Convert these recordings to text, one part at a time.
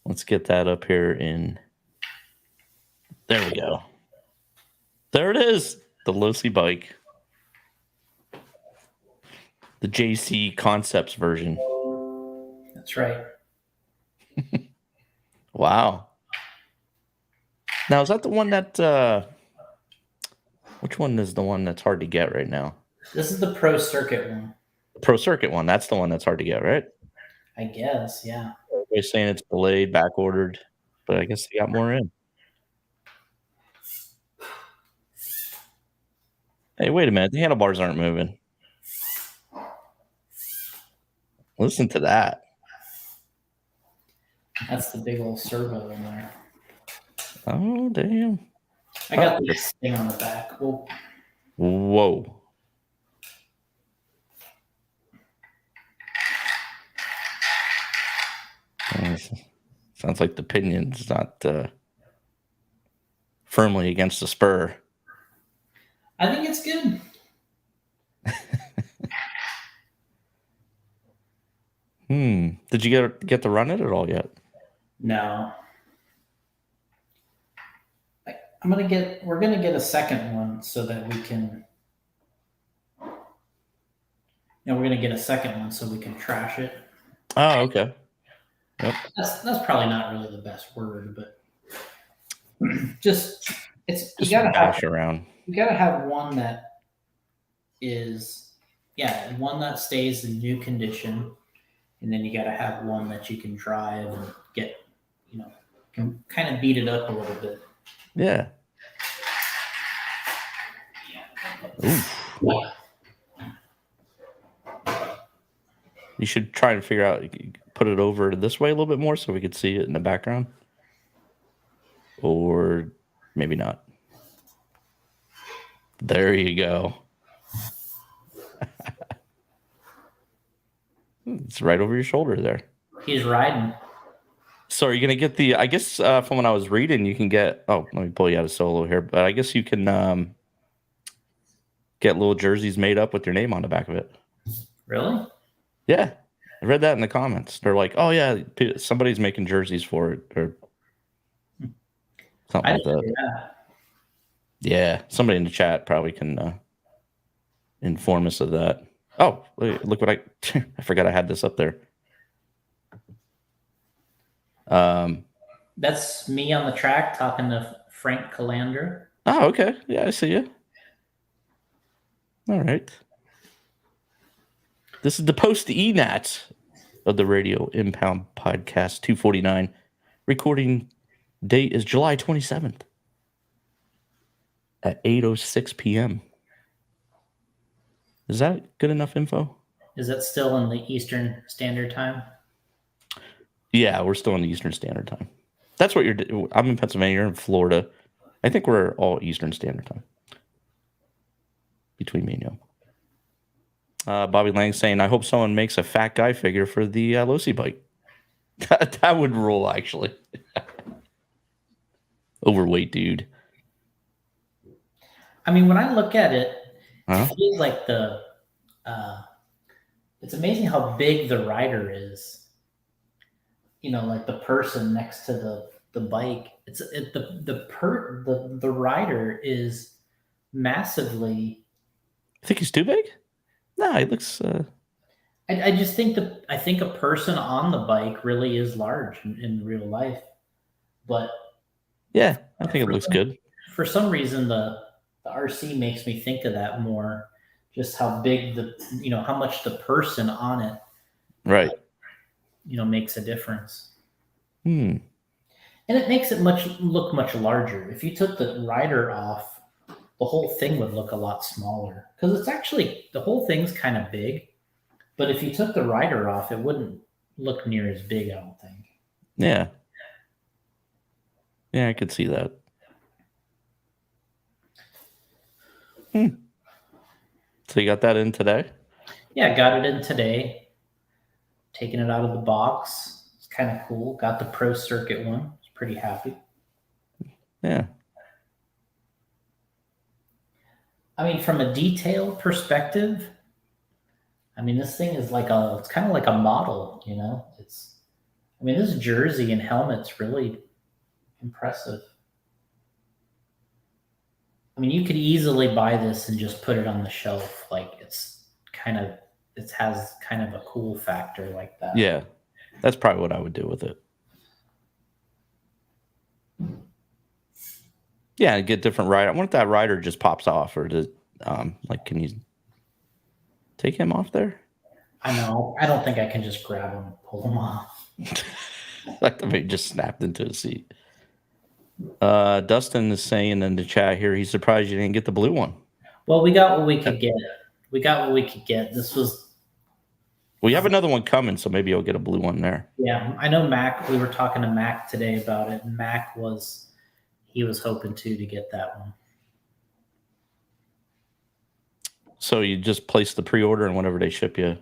Let's get that up here in. There we go. There it is. The Losi bike. The JC Concepts version. That's right. Wow. Now, is that the one that... which one is the one that's hard to get right now? This is the Pro Circuit one. Pro Circuit one. That's the one that's hard to get, right? I guess, yeah. Everybody's saying it's delayed, back ordered, but I guess they got more in. Hey, wait a minute. The handlebars aren't moving. Listen to that. That's the big old servo in there. Oh, damn. I got this thing on the back. Whoa. Whoa. Sounds like the pinion's not firmly against the spur. I think it's good. Did you get to run it at all yet? No. We're gonna get a second one so that we can. We're gonna get a second one so we can trash it. Oh, okay. Yep. That's probably not really the best word, but just you gotta bash around. You gotta have one that is one that stays in new condition, and then you gotta have one that you can drive and get, can kind of beat it up a little bit. Yeah. Ooh. You should try to figure out, put it over this way a little bit more so we could see it in the background. Or maybe not. There you go. It's right over your shoulder there. He's riding. So are you going to get I guess from when I was reading, you can get, let me pull you out of solo here, but I guess you can get little jerseys made up with your name on the back of it. Really? Yeah. I read that in the comments. They're like, oh yeah, somebody's making jerseys for it or something like that. Yeah. Somebody in the chat probably can inform us of that. Oh, look what I forgot I had this up there. That's me on the track talking to Frank Calandra. Oh, okay. Yeah, I see you. All right. This is the post ENAT of the Radio Impound Podcast 249. Recording date is July 27th at 8:06 p.m. Is that good enough info? Is that still in the Eastern Standard Time? Yeah, we're still in the Eastern Standard Time. That's what I'm in Pennsylvania, you're in Florida. I think we're all Eastern Standard Time. Between me and you. Bobby Lang saying, I hope someone makes a fat guy figure for the Losi bike. That would rule, actually. Overweight dude. I mean, when I look at it, it feels like it's amazing how big the rider is. Like the person next to the bike. The rider is massively. I think he's too big. No, he looks. I just think I think a person on the bike really is large in real life, but yeah, I think it looks good. For some reason, the RC makes me think of that more. Just how big how much the person on it, right? Makes a difference. And it makes it look much larger. If you took the rider off, the whole thing would look a lot smaller because it's actually the whole thing's kind of big. But if you took the rider off, it wouldn't look near as big, I don't think. Yeah. Yeah, I could see that. So you got that in today? Yeah, got it in today. Taking it out of the box. It's kind of cool. Got the Pro Circuit one. Was pretty happy. Yeah. I mean, from a detail perspective, this thing is it's kind of like a model, mean, this jersey and helmet's really impressive. I mean, you could easily buy this and just put it on the shelf. Like it has kind of a cool factor like that. Yeah, that's probably what I would do with it. Yeah, get different rider. I wonder if that rider just pops off, or does can you take him off there? I know. I don't think I can just grab him and pull him off. Like the baby just snapped into the seat. Dustin is saying in the chat here, he's surprised you didn't get the blue one. Well, we got what we could get. We got what we could get. This was. We have another one coming, so maybe you'll get a blue one there. Yeah, I know Mac. We were talking to Mac today about it, and Mac was hoping to get that one. So you just place the pre-order and whenever they ship you.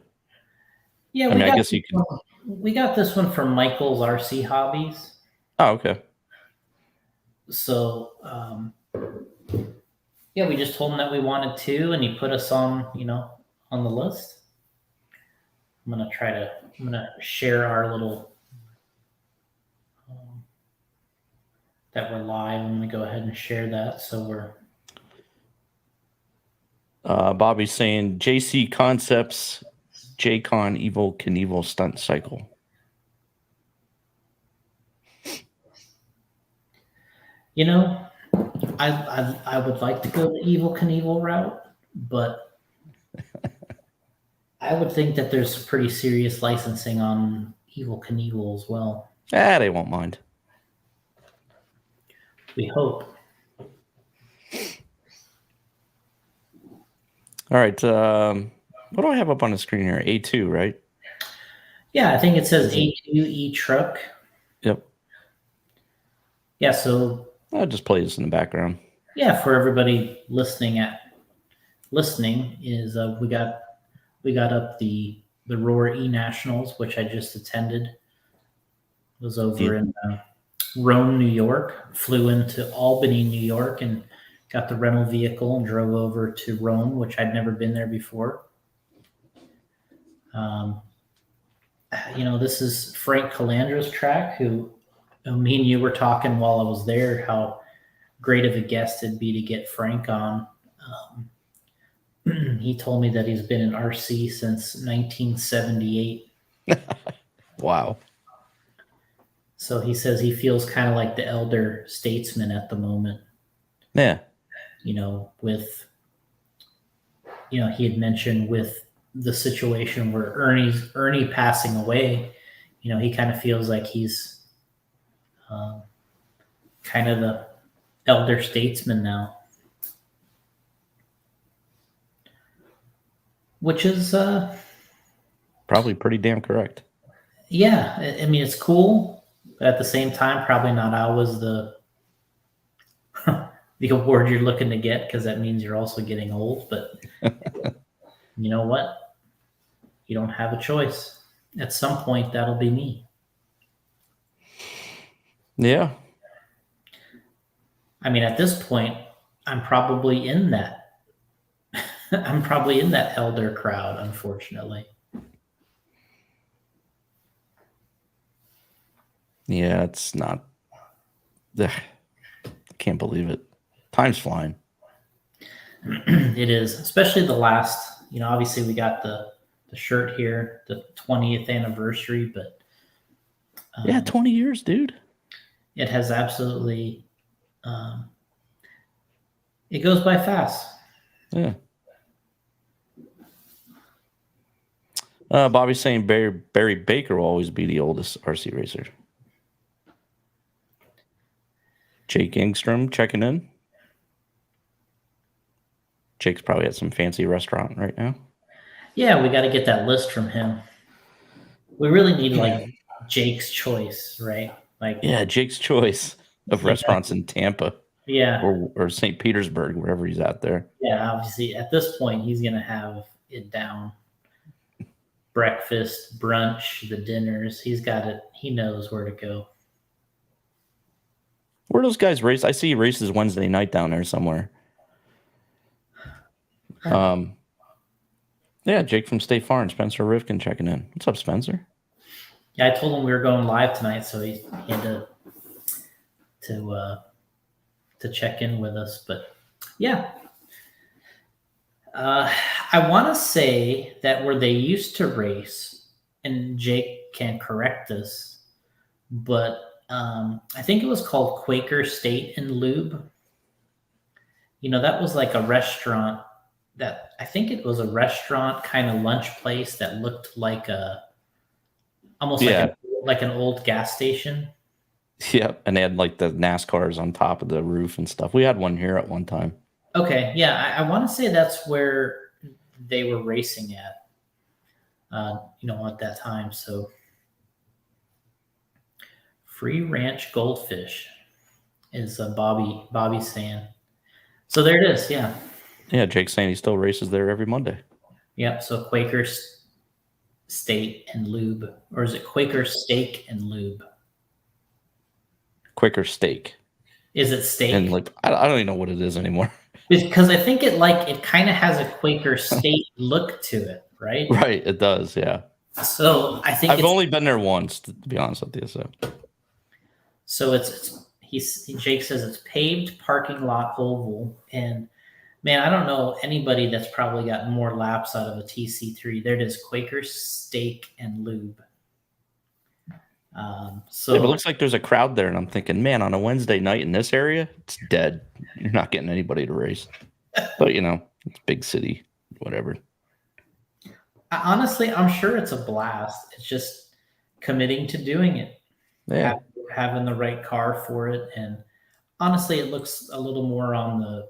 Yeah, I guess you can. We got this one from Michael's RC Hobbies. Oh, okay. So, yeah, we just told him that we wanted to, and he put us on, on the list. I'm gonna share our little that we're live. I'm gonna go ahead and share that. So we're. Bobby's saying JC Concepts, JCon Evil Knievel stunt cycle. I would like to go the Evil Knievel route, but I would think that there's some pretty serious licensing on Evil Knievel as well. They won't mind. We hope. All right. What do I have up on the screen here? A2, right? Yeah, I think it says A2 eTruck. Yep. Yeah, so I'll just play this in the background. Yeah, for everybody listening is we got up the Roar E Nationals, which I just attended. It was over in Rome, New York. Flew into Albany, New York, and got the rental vehicle and drove over to Rome, which I'd never been there before. This is Frank Calandra's track, who me and you were talking while I was there, how great of a guest it'd be to get Frank on. He told me that he's been in RC since 1978. Wow. So he says he feels kind of like the elder statesman at the moment. Yeah. He had mentioned with the situation where Ernie passing away, he kind of feels like he's kind of the elder statesman now, which is probably pretty damn correct. Yeah, I mean, it's cool, but at the same time, probably not always the award you're looking to get, because that means you're also getting old. But you know what? You don't have a choice. At some point, that'll be me. Yeah. I mean, at this point, I'm probably in that. I'm probably in that elder crowd, unfortunately. Yeah, it's not. I can't believe it. Time's flying. It is, especially the last. Obviously we got the shirt here, the 20th anniversary, but yeah, 20 years, dude. It has absolutely. It goes by fast. Yeah. Bobby's saying Barry Baker will always be the oldest RC racer. Jake Engstrom checking in. Jake's probably at some fancy restaurant right now. Yeah, we got to get that list from him. We really need Jake's choice, right? Jake's choice of restaurants in Tampa. Yeah. Or St. Petersburg, wherever he's out there. Yeah, obviously at this point he's gonna have it down. Breakfast, brunch, the dinners. He's got it. He knows where to go. Where do those guys race? I see he races Wednesday night down there somewhere. Yeah, Jake from State Farm, Spencer Rifkin checking in. What's up, Spencer? Yeah, I told him we were going live tonight, so he had to check in with us. But yeah, I want to say that where they used to race, and Jake can correct this, but I think it was called Quaker State and Lube. That was like a restaurant that I think it was a restaurant kind of lunch place that looked like almost Yeah. like an old gas station. Yep. And they had like the NASCARs on top of the roof and stuff. We had one here at one time. Okay, yeah, I want to say that's where they were racing at, at that time. So, Free Ranch Goldfish is Bobby saying. So there it is. Yeah. Yeah, Jake's saying he still races there every Monday. Yep. So Quaker State and Lube, or is it Quaker Steak and Lube? Quaker Steak. Is it steak? And like I don't even know what it is anymore. Because I think it kind of has a Quaker State look to it, right? Right, it does, yeah. So I think I've only been there once, to be honest with you. So Jake says it's paved parking lot oval, and man, I don't know anybody that's probably gotten more laps out of a TC3. There it is, Quaker Steak and Lube. So it looks like there's a crowd there, and I'm thinking, man, on a Wednesday night in this area, it's dead. You're not getting anybody to race. But it's big city, whatever. Honestly, I'm sure it's a blast. It's just committing to doing it. Yeah. Having the right car for it. And honestly, it looks a little more on the,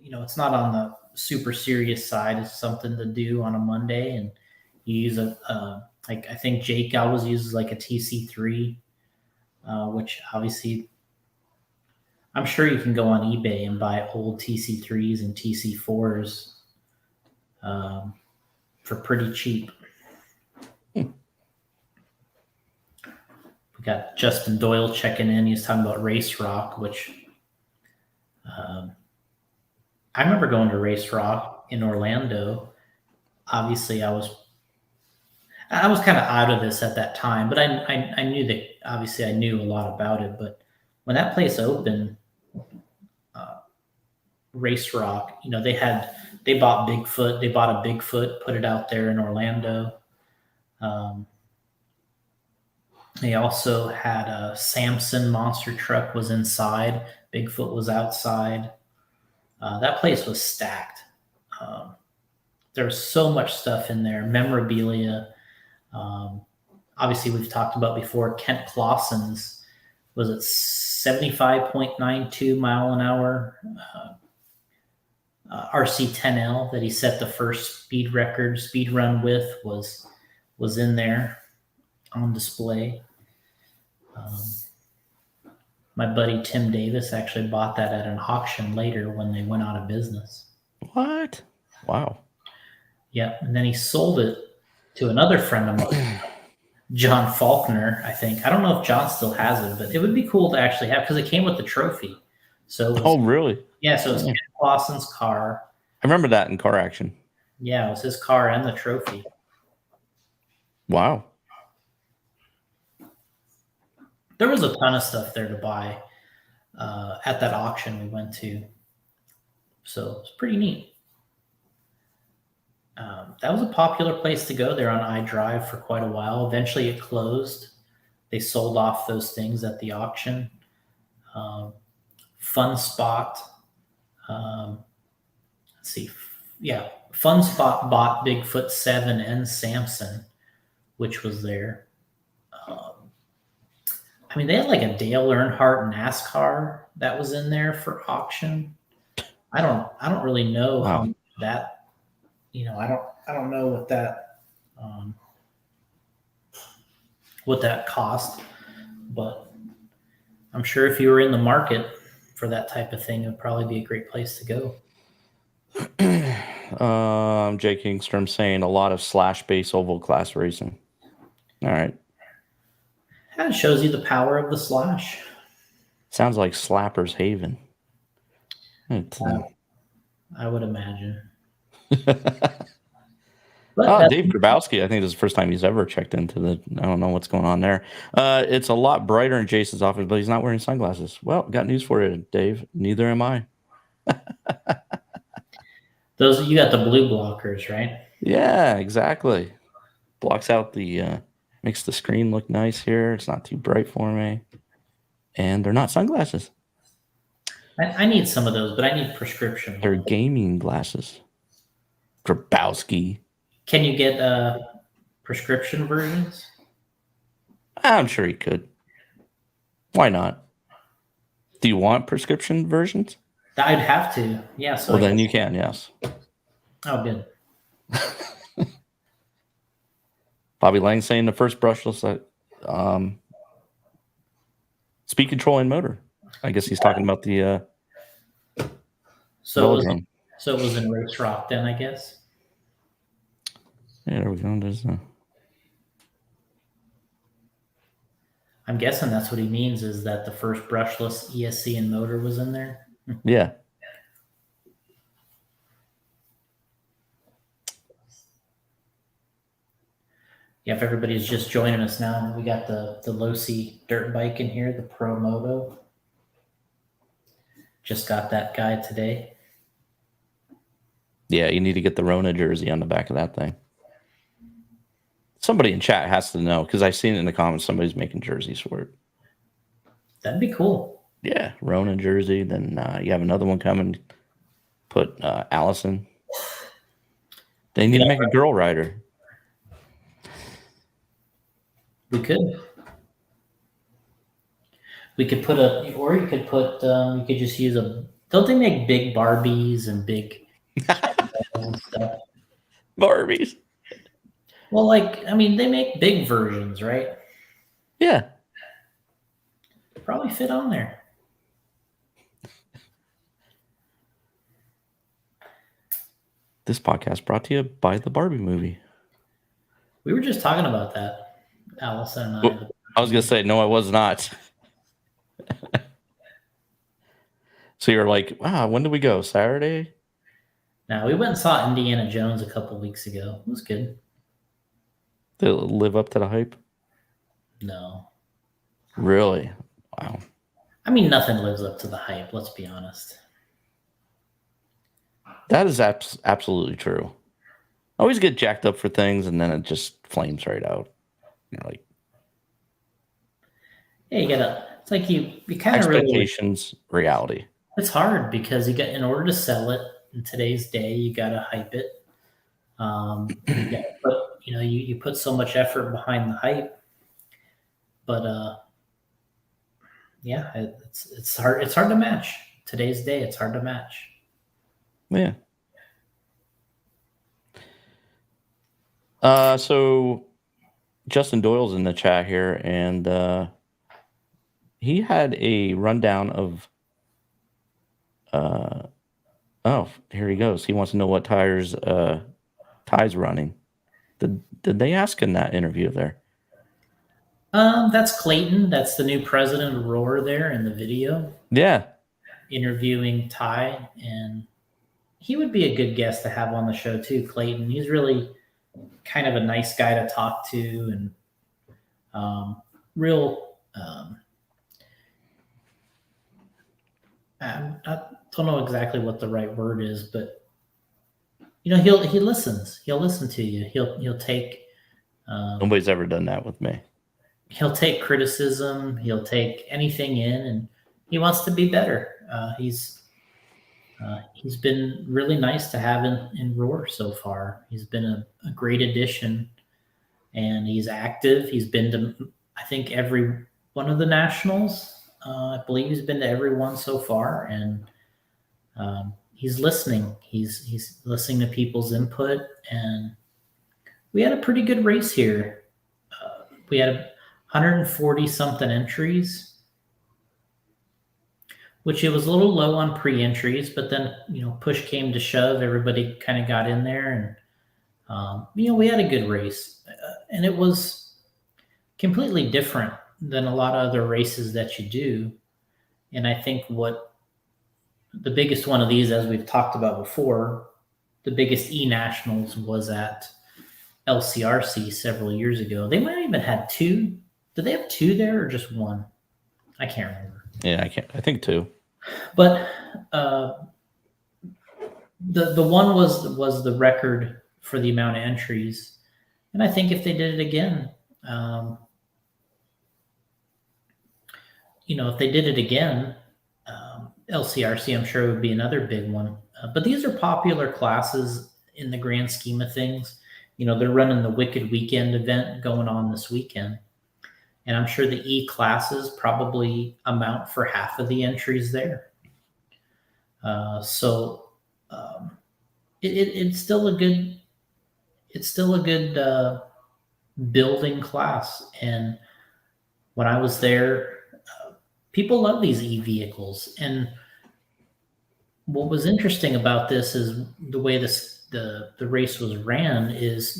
it's not on the super serious side. It's something to do on a Monday. And you use I think Jake always uses like a TC3, which obviously I'm sure you can go on eBay and buy old TC3s and TC4s for pretty cheap. We got Justin Doyle checking in. He's talking about Race Rock, which I remember going to Race Rock in Orlando. Obviously, I was kind of out of this at that time, but I knew that obviously I knew a lot about it. But when that place opened, Race Rock, they bought Bigfoot. They bought a Bigfoot, put it out there in Orlando. They also had a Samson monster truck was inside. Bigfoot was outside. That place was stacked. There was so much stuff in there, memorabilia. Obviously, we've talked about before, Kent Clausen's, was it 75.92 mile an hour RC10L that he set the first speed run with was in there on display. My buddy Tim Davis actually bought that at an auction later when they went out of business. What? Wow. Yeah, and then he sold it to another friend of mine, John Faulkner, I think. I don't know if John still has it, but it would be cool to actually have, because it came with the trophy. So really? Yeah, so it was Ken Clausen's car. I remember that in Car Action. Yeah, it was his car and the trophy. Wow. There was a ton of stuff there to buy at that auction we went to. So it's pretty neat. That was a popular place to go there on iDrive for quite a while. Eventually it closed. They sold off those things at the auction. Fun Spot. Let's see. Yeah, Fun Spot bought Bigfoot 7 and Samson, which was there. They had like a Dale Earnhardt NASCAR that was in there for auction. I don't really know how that, I don't know what that cost, but I'm sure if you were in the market for that type of thing, it would probably be a great place to go. Jake Kingstrom saying a lot of slash base oval class racing. All right. That shows you the power of the slash. Sounds like Slapper's Haven. I would imagine. But Oh, that's, Dave Grabowski. I think this is the first time he's ever checked into the. I don't know what's going on there. It's a lot brighter in Jason's office, but he's not wearing sunglasses. Well, got news for you, Dave. Neither am I. those you got the blue blockers, right? Yeah, exactly. Blocks out the. Makes the screen look nice here. It's not too bright for me, and they're not sunglasses. I need some of those, but I need prescription. They're gaming glasses. Grabowski. Can you get prescription versions? I'm sure he could. Why not? Do you want prescription versions? I'd have to. Yeah. So Well, then you can, yes. Oh, good. Bobby Lang saying the first brushless speed control and motor. I guess he's talking about the So it was, velodrome. so it was in Race Rock then, I guess. Yeah, there we go. There's I'm guessing that's what he means is that the first brushless ESC and motor was in there. yeah. Yeah, if everybody's just joining us now, we got the Losi dirt bike in here, the Pro Moto. Just got that guy today. Yeah, you need to get the Rona jersey on the back of that thing. Somebody in chat has to know because I've seen it in the comments. Somebody's making jerseys for it. That'd be cool. Yeah, Rona jersey. Then you have another one coming. Put Allison. They need to make a girl rider. We could. We could put or you could put, you could just use don't they make big Barbies and big and stuff? Barbies. Well, I mean, they make big versions, right? Yeah. Probably fit on there. This podcast brought to you by the Barbie movie. We were just talking about that, Allison and I. Well, I was going to say, no, I was not. So you're like, wow, when did we go? Saturday? Now, we went and saw Indiana Jones a couple weeks ago. It was good. To live up to the hype? No. Really? Wow. I mean, nothing lives up to the hype, let's be honest. That is absolutely true. I always get jacked up for things and then it just flames right out. You're like, yeah, you gotta, it's like you kind of really, expectations, reality. it's hard because in order to sell it in today's day, you gotta hype it. You gotta put, you put so much effort behind the hype, but yeah, it's hard. It's hard to match today's day. It's hard to match. Yeah. So Justin Doyle's in the chat here, and he had a rundown of. Oh, here he goes. He wants to know what tires Ty's running. Did they ask in that interview there? That's Clayton. That's the new president of Roar there in the video. Yeah. Interviewing Ty, and he would be a good guest to have on the show too. Clayton. He's really kind of a nice guy to talk to, and real. I don't know exactly what the right word is, but he listens. He'll listen to you. He'll take. Nobody's ever done that with me. He'll take criticism. He'll take anything in, and he wants to be better. He's been really nice to have in Roar so far. He's been a great addition, and he's active. He's been to, I think, every one of the nationals. I believe he's been to every one so far, and he's listening. He's listening to people's input, and we had a pretty good race here. We had 140 something entries, which it was a little low on pre-entries, but then, push came to shove. Everybody kind of got in there, and, we had a good race, and it was completely different than a lot of other races that you do. And I think what the biggest one of these, as we've talked about before, the biggest E-Nationals was at LCRC several years ago. They might have even had two. Did they have two there or just one? I can't remember. Yeah, I think two. But the one was the record for the amount of entries, and I think if they did it again, if they did it again, LCRC, I'm sure it would be another big one. But these are popular classes in the grand scheme of things. They're running the Wicked Weekend event going on this weekend. And I'm sure the E classes probably amount for half of the entries there. So it's still a good building class. And when I was there, people love these E vehicles. And what was interesting about this is the way the race was ran is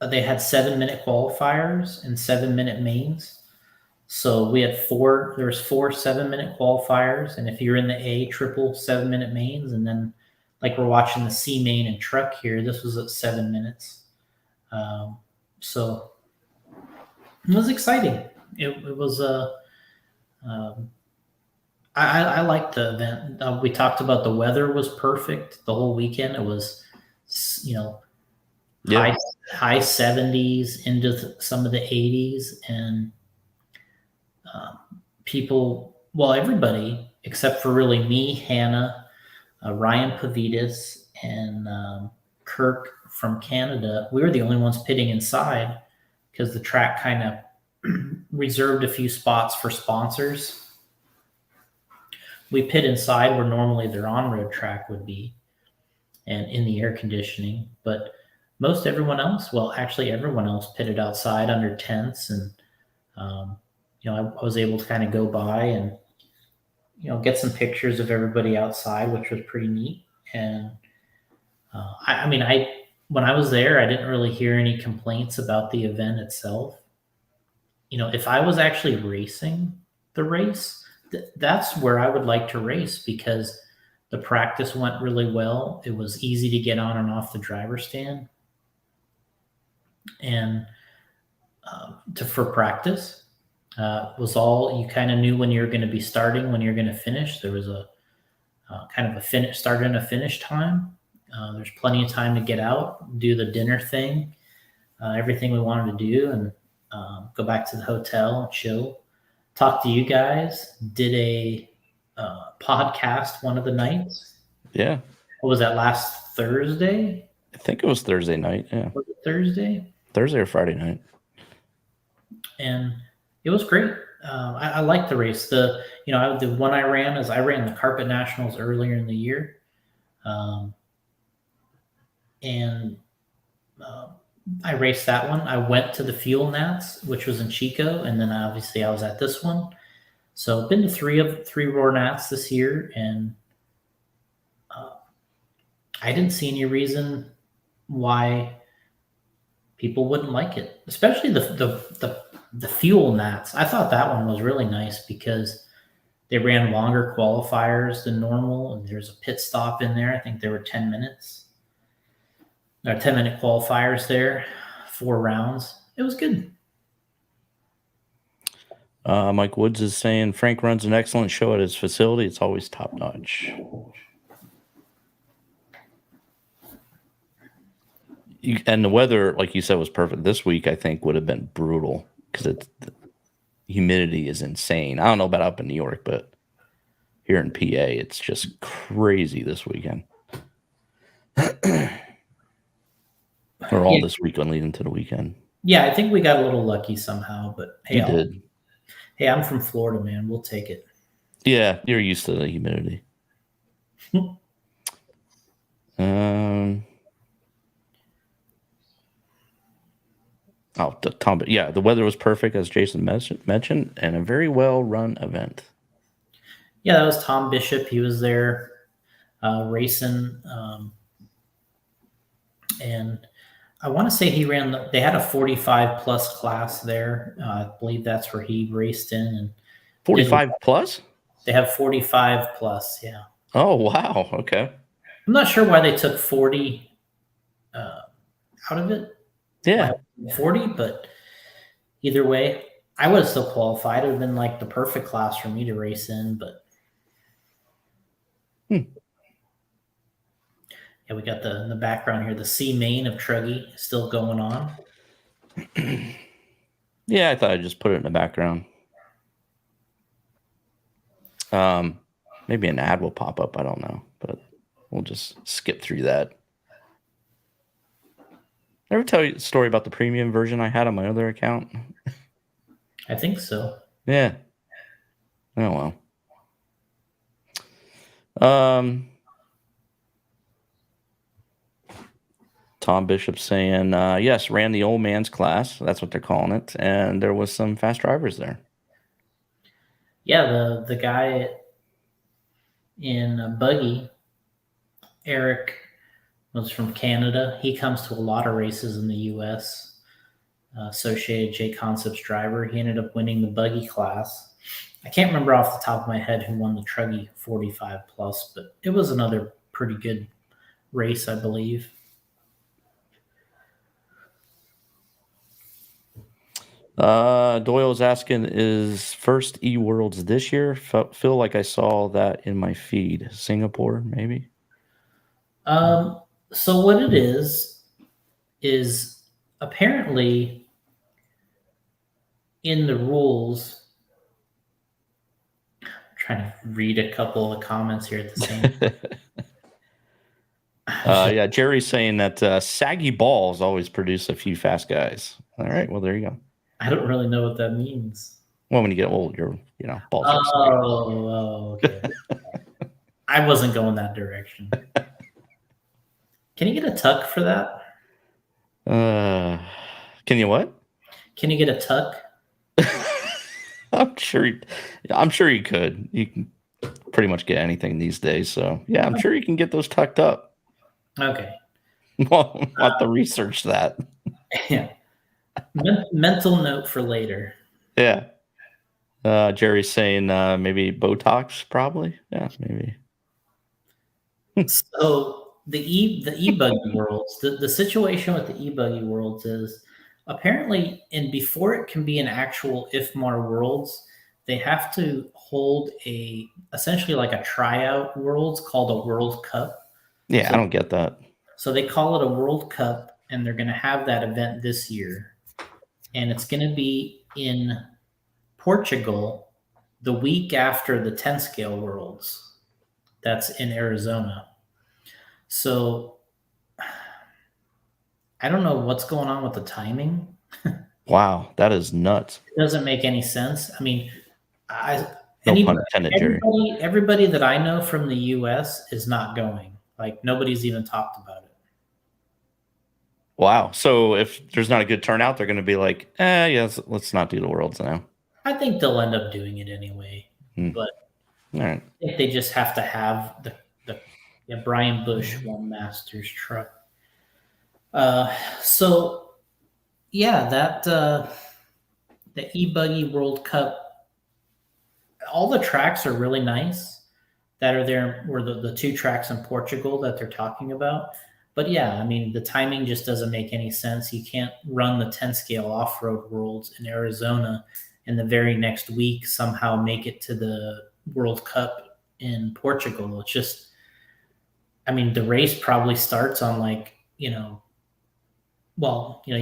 they had 7-minute qualifiers and 7-minute mains. So we had there was 4 7-minute qualifiers. And if you're in the A, triple 7-minute mains. And then like we're watching the C main and truck here, this was at 7 minutes. So it was exciting. It was I liked the event. We talked about the weather was perfect the whole weekend. It was, high 70s into some of the 80s, and everybody except for really me, Hannah, Ryan Pavitas, and Kirk from Canada, we were the only ones pitting inside because the track kind of reserved a few spots for sponsors. We pit inside where normally their on-road track would be and in the air conditioning, but everyone else pitted outside under tents. And I was able to kind of go by and get some pictures of everybody outside, which was pretty neat. And when I was there, I didn't really hear any complaints about the event itself. If I was actually racing the race, that's where I would like to race, because the practice went really well. It was easy to get on and off the driver's stand. And for practice, was all you kind of knew when you were going to be starting, when you're going to finish. There was a kind of a start and a finish time. There's plenty of time to get out, do the dinner thing, everything we wanted to do, and go back to the hotel and chill. Talk to you guys. Did a podcast one of the nights. Yeah. What was that, last Thursday? I think it was Thursday night. Yeah. Was it Thursday? Thursday or Friday night. And it was great. I liked the race. The one I ran the Carpet Nationals earlier in the year. I raced that one. I went to the Fuel Nats, which was in Chico, and then obviously I was at this one. So I've been to three Roar Nats this year, and I didn't see any reason why people wouldn't like it, especially the Fuel Nats. I thought that one was really nice because they ran longer qualifiers than normal, and there's a pit stop in there. I think there were 10 minutes. There are 10-minute qualifiers there, 4 rounds. It was good. Mike Woods is saying Frank runs an excellent show at his facility. It's always top notch. And the weather, like you said, was perfect. This week, I think, would have been brutal because the humidity is insane. I don't know about up in New York, but here in PA, it's just crazy this weekend. Or all this weekend leading to the weekend. Yeah, I think we got a little lucky somehow, but hey, did. Hey, I'm from Florida, man. We'll take it. Yeah, you're used to the humidity. Tom, yeah, the weather was perfect, as Jason mentioned, and a very well-run event. Yeah, that was Tom Bishop. He was there racing, and I want to say he ran. They had a 45 plus class there. I believe that's where he raced in. And 45 plus? They have 45 plus. Yeah. Oh wow. Okay. I'm not sure why they took 40 out of it. Yeah. 40, but either way, I would have still qualified. It would have been like the perfect class for me to race in, but yeah, we got in the background here, the C main of Truggy still going on. Yeah, I thought I'd just put it in the background. Maybe an ad will pop up. I don't know, but we'll just skip through that. Ever tell you a story about the premium version I had on my other account? I think so. Yeah. Oh well. Tom Bishop saying, yes, ran the old man's class. That's what they're calling it. And there was some fast drivers there. Yeah, the guy in Buggy, Eric, was from Canada. He comes to a lot of races in the U.S. Associated J Concepts driver. He ended up winning the Buggy class. I can't remember off the top of my head who won the Truggy 45 plus, but it was another pretty good race, I believe. Doyle's asking, is first E-Worlds this year? Feel like I saw that in my feed. Singapore, maybe? So what it is apparently in the rules. I'm trying to read a couple of comments here at the same time. Yeah, Jerry's saying that saggy balls always produce a few fast guys. All right, well, there you go. I don't really know what that means. Well, when you get old, your balls get okay. I wasn't going that direction. Can you get a tuck for that? Can you what? Can you get a tuck? I'm sure you could. You can pretty much get anything these days. So yeah, I'm sure you can get those tucked up. Okay. Well, we'll have to research that. Yeah. Mental note for later. Yeah. Jerry's saying maybe Botox, probably. Yeah, maybe. So the e-buggy worlds, the situation with the e-buggy worlds is apparently, and before it can be an actual IFMAR worlds, they have to hold essentially like a tryout worlds called a World Cup. Yeah, so, I don't get that. So they call it a World Cup, and they're going to have that event this year. And it's going to be in Portugal the week after the 10 scale worlds. That's in Arizona. So I don't know what's going on with the timing. Wow, that is nuts. It doesn't make any sense. I mean, everybody that I know from the US is not going. Like, nobody's even talked about it. Wow. So if there's not a good turnout, they're going to be like, yes, let's not do the worlds now. I think they'll end up doing it anyway. But all right. I think they just have to have the Brian Bush won Masters truck. So yeah, that the e-buggy World Cup, all the tracks are really nice that are there, were the two tracks in Portugal that they're talking about. But yeah, I mean, the timing just doesn't make any sense. You can't run the 10 scale off-road worlds in Arizona and the very next week somehow make it to the World Cup in Portugal. It's just, I mean, the race probably starts on you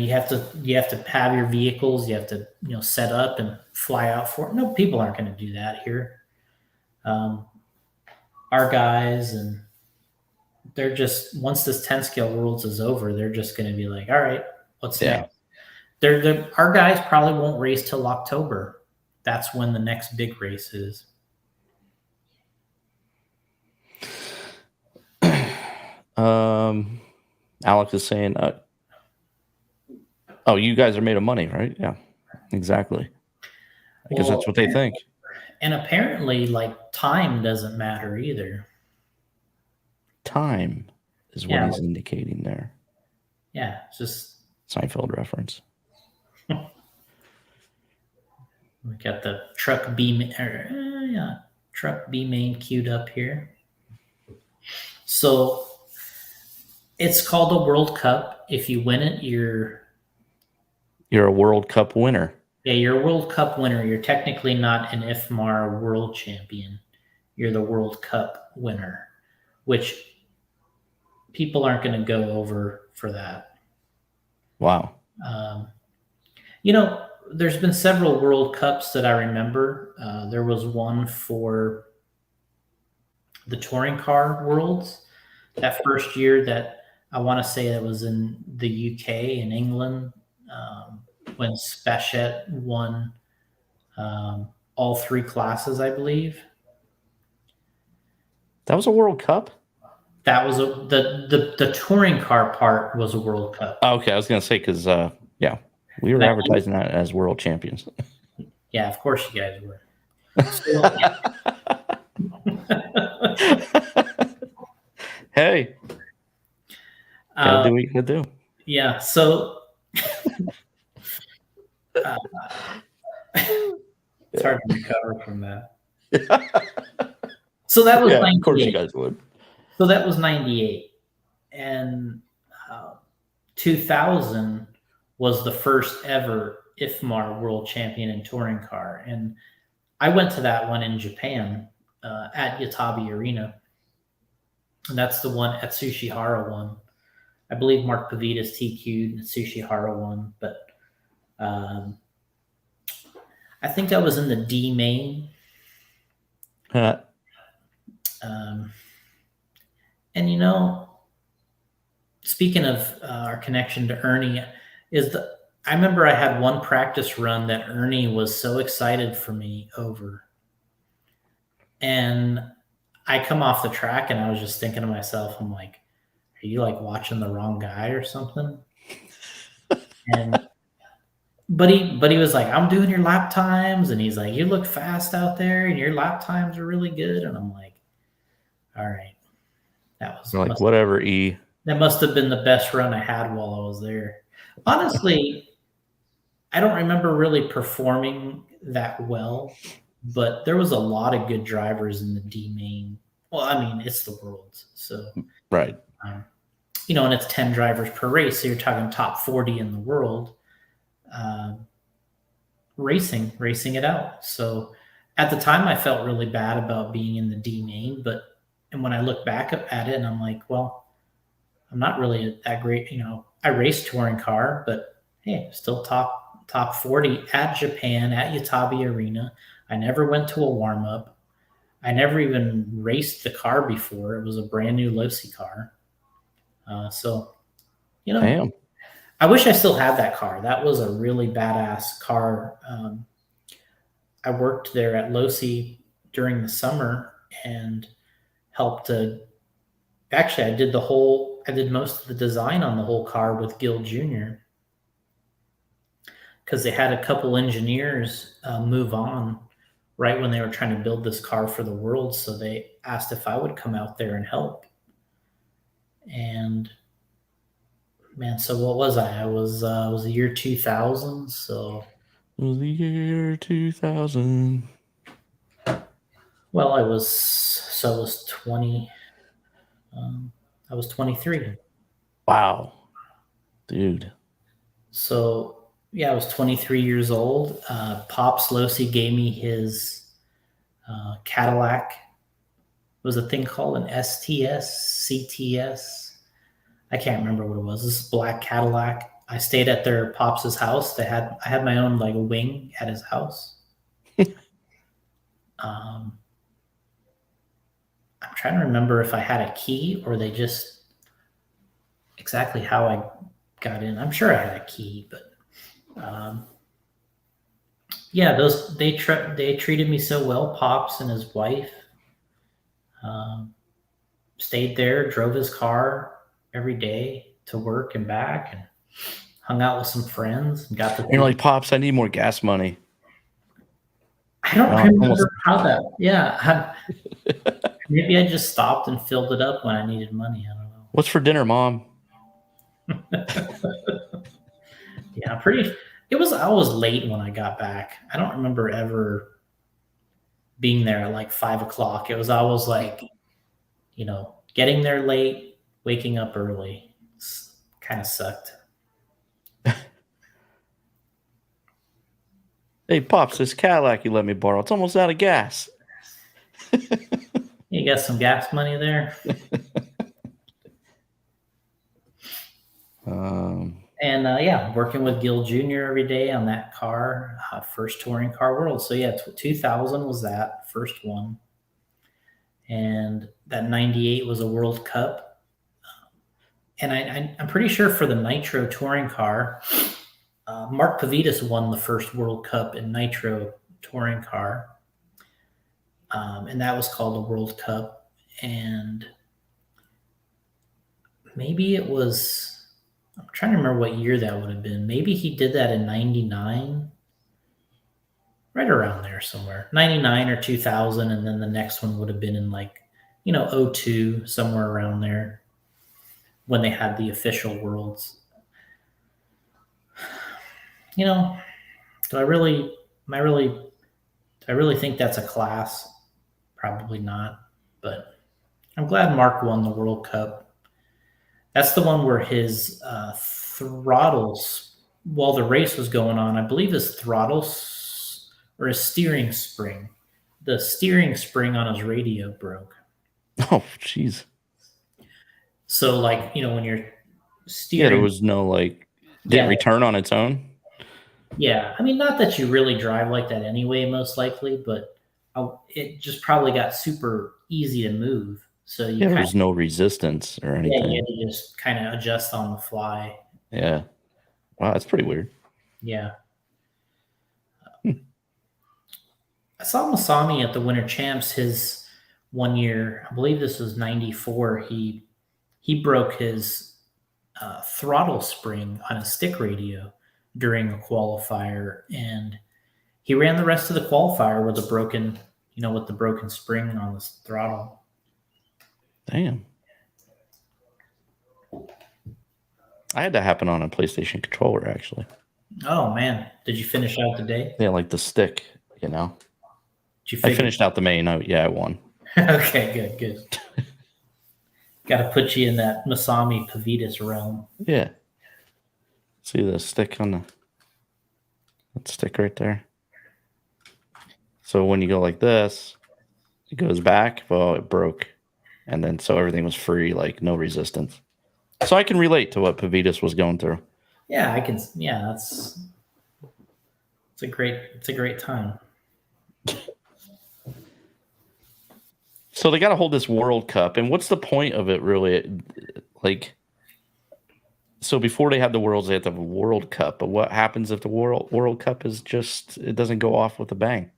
have to have your vehicles, you have to, set up and fly out for it. No, people aren't going to do that here. Our guys, and they're just, once this 10 scale worlds is over, they're just going to be like, all right, what's next? Our guys probably won't race till October. That's when the next big race is. Alex is saying, oh, you guys are made of money, right? Yeah, exactly. Because that's what they think. And apparently, time doesn't matter either. Time is what he's indicating there. Yeah, it's just Seinfeld reference. We got the truck B, truck B main queued up here. So It's called a World Cup. If you win it, you're a World Cup winner. yeah, you're a World Cup winner. You're technically not an IFMAR world champion. You're the World Cup winner, which people aren't going to go over for that. Wow. You know, there's been several World Cups that I remember. There was one for the touring car worlds that first year that I want to say that was in the UK and England when Spachet won all three classes, I believe. That was a World Cup? That was the touring car part was a World Cup. Oh, okay, I was going to say because yeah, we were advertising that as world champions. Yeah, of course you guys were. Hey, gotta do what you gotta do. Yeah, so it's hard to recover from that. So that was yeah, of course you guys would. So that was 98. And 2000 was the first ever IFMAR world champion in touring car. And I went to that one in Japan at Yatabe Arena. And that's the one at Tsushihara won. I believe Mark Pavitas TQ'd and Tsushihara won. But I think I was in the D main. And you know, speaking of our connection to Ernie, I remember I had one practice run that Ernie was so excited for me over, and I come off the track and I was just thinking to myself, I'm like, are you like watching the wrong guy or something? And but he was like, I'm doing your lap times, and he's like, you look fast out there, and your lap times are really good, and I'm like, all right. That was like whatever, E. That must have been the best run I had while I was there. Honestly, I don't remember really performing that well, but there was a lot of good drivers in the D main. Well, I mean, it's the Worlds, so right. You know, and it's 10 drivers per race, so you're talking top 40 in the world, racing it out. So at the time, I felt really bad about being in the D main, and when I look back at it, and I'm like, well, I'm not really that great. You know, I raced touring car, but hey, still top 40 at Japan at Yatabe Arena. I never went to a warm up. I never even raced the car before. It was a brand new Losi car. So, you know, Damn. I wish I still had that car. That was a really badass car. I worked there at Losi during the summer and helped to actually I did most of the design on the whole car with Gil Jr. because they had a couple engineers move on right when they were trying to build this car for the world. So they asked if I would come out there and help. And man, so what was I? I was the year 2000. So it was the year 2000. Well, I was 20. I was 23. Wow, dude. So yeah, I was 23 years old. Pops Losi gave me his Cadillac. It was a thing called an STS, CTS. I can't remember what it was. This black Cadillac. I stayed at their Pops' house. I had my own like wing at his house. I'm trying to remember if I had a key or they just exactly how I got in. I'm sure I had a key, but yeah, they treated me so well. Pops and his wife stayed there, drove his car every day to work and back, and hung out with some friends. And you're like, Pops, I need more gas money. I don't remember how that. Yeah, maybe I just stopped and filled it up when I needed money. I don't know. What's for dinner, Mom? Yeah, I was late when I got back. I don't remember ever being there at like 5 o'clock. It was always like, you know, getting there late, waking up early kind of sucked. Hey, Pops, this Cadillac you let me borrow, it's almost out of gas. You got some gas money there? And yeah, working with Gil Jr. every day on that car, first touring car world. So yeah, 2000 was that first one. And that 98 was a World Cup. And I'm pretty sure for the Nitro touring car, Mark Pavidis won the first World Cup in Nitro touring car. And that was called the World Cup. And maybe it was, I'm trying to remember what year that would have been. Maybe he did that in 99, right around there somewhere, 99 or 2000. And then the next one would have been in 02, somewhere around there when they had the official worlds. Do I really think that's a class? Probably not, but I'm glad Mark won the World Cup. That's the one where his throttles, while the race was going on, I believe his throttles or his steering spring, the steering spring on his radio broke. Oh, jeez. So, when you're steering, there was no didn't return on its own. Yeah, I mean, not that you really drive like that anyway, most likely, but it just probably got super easy to move. So there was no resistance or anything. Yeah, you had to just kind of adjust on the fly. Yeah. Wow, that's pretty weird. Yeah. I saw Masami at the Winter Champs his 1 year. I believe this was 94. He broke his throttle spring on a stick radio during a qualifier, and he ran the rest of the qualifier with a broken spring on the throttle. Damn. I had that happen on a PlayStation controller, actually. Oh, man. Did you finish out the day? Yeah, the stick, I finished out the main. Yeah, I won. Okay, good. Got to put you in that Masami Pavidis realm. Yeah. See the stick on that stick right there? So when you go like this, it goes back. Well, it broke. And then so everything was free, no resistance. So I can relate to what Pavidis was going through. Yeah, I can. Yeah, it's a great time. So they got to hold this World Cup, and what's the point of it, really? So before they have the Worlds, they have to have a World Cup. But what happens if the World Cup is it doesn't go off with a bang?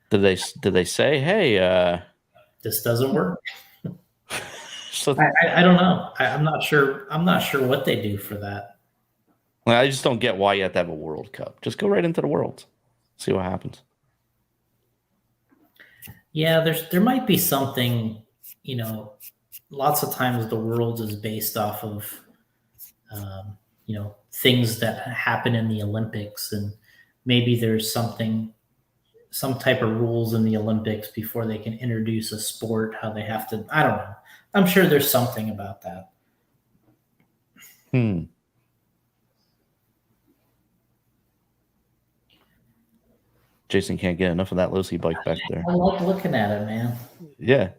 Did they say, hey, this doesn't work? So I don't know. I'm not sure. I'm not sure what they do for that. I just don't get why you have to have a World Cup. Just go right into the Worlds, see what happens. Yeah, there might be something. Lots of times the Worlds is based off of, things that happen in the Olympics, and maybe there's some type of rules in the Olympics before they can introduce a sport. How they have to. I don't know. I'm sure there's something about that. Jason can't get enough of that Losi bike back there. I like looking at it, man. Yeah.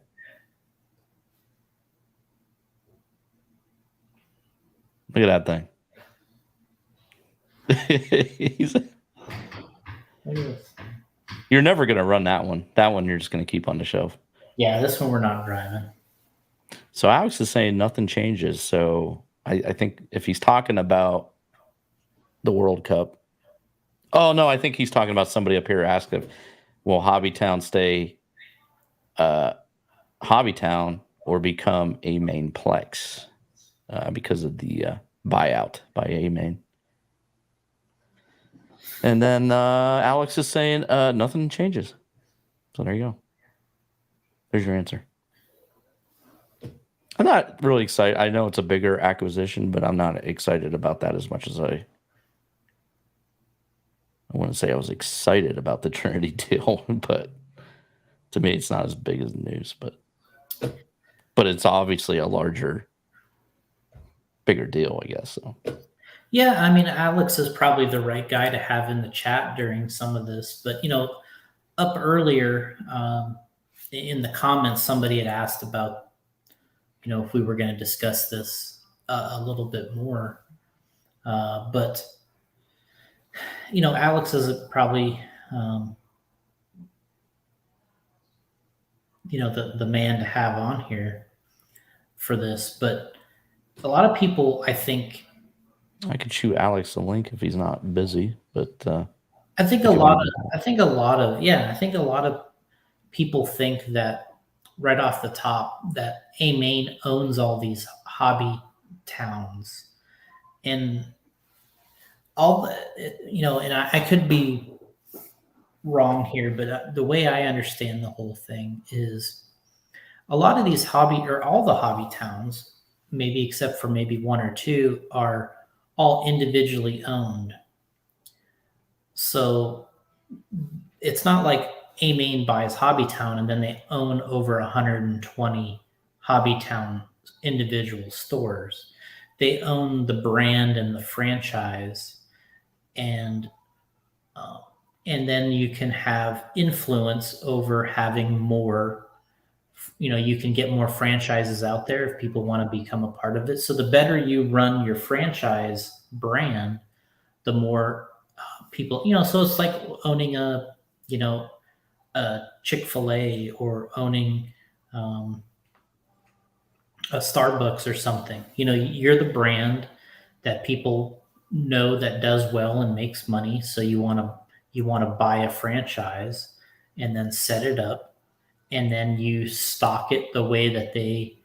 Look at that thing. You're never going to run that one. That one you're just going to keep on the shelf. Yeah, this one we're not driving. So Alex is saying nothing changes. So I think if he's talking about the World Cup. Oh, no, I think he's talking about somebody up here asked if, will Hobbytown stay Hobbytown or become a main plex because of the buyout by A main. And then Alex is saying nothing changes. So there you go. There's your answer. I'm not really excited. I know it's a bigger acquisition, but I'm not excited about that as much as I wouldn't say I was excited about the Trinity deal, but to me, it's not as big as the news. But it's obviously a larger bigger deal, I guess. So Yeah, I mean, Alex is probably the right guy to have in the chat during some of this. But up earlier in the comments, somebody had asked about if we were going to discuss this a little bit more. But Alex is probably the man to have on here for this. But a lot of people, I think, I could shoot Alex a link if he's not busy, but I think a lot of people think that right off the top that A-Main owns all these hobby towns, and all and I could be wrong here, but the way I understand the whole thing is a lot of these hobby, or all the hobby towns, maybe except for maybe one or two, are all individually owned. So it's not like A-Main buys Hobbytown and then they own over 120 Hobbytown individual stores. They own the brand and the franchise, and then you can have influence over having more. You can get more franchises out there if people want to become a part of it. So the better you run your franchise brand, the more people. So it's like owning a Chick-fil-A, or owning a Starbucks or something. You're the brand that people know that does well and makes money. So you want to buy a franchise and then set it up, and then you stock it the way that they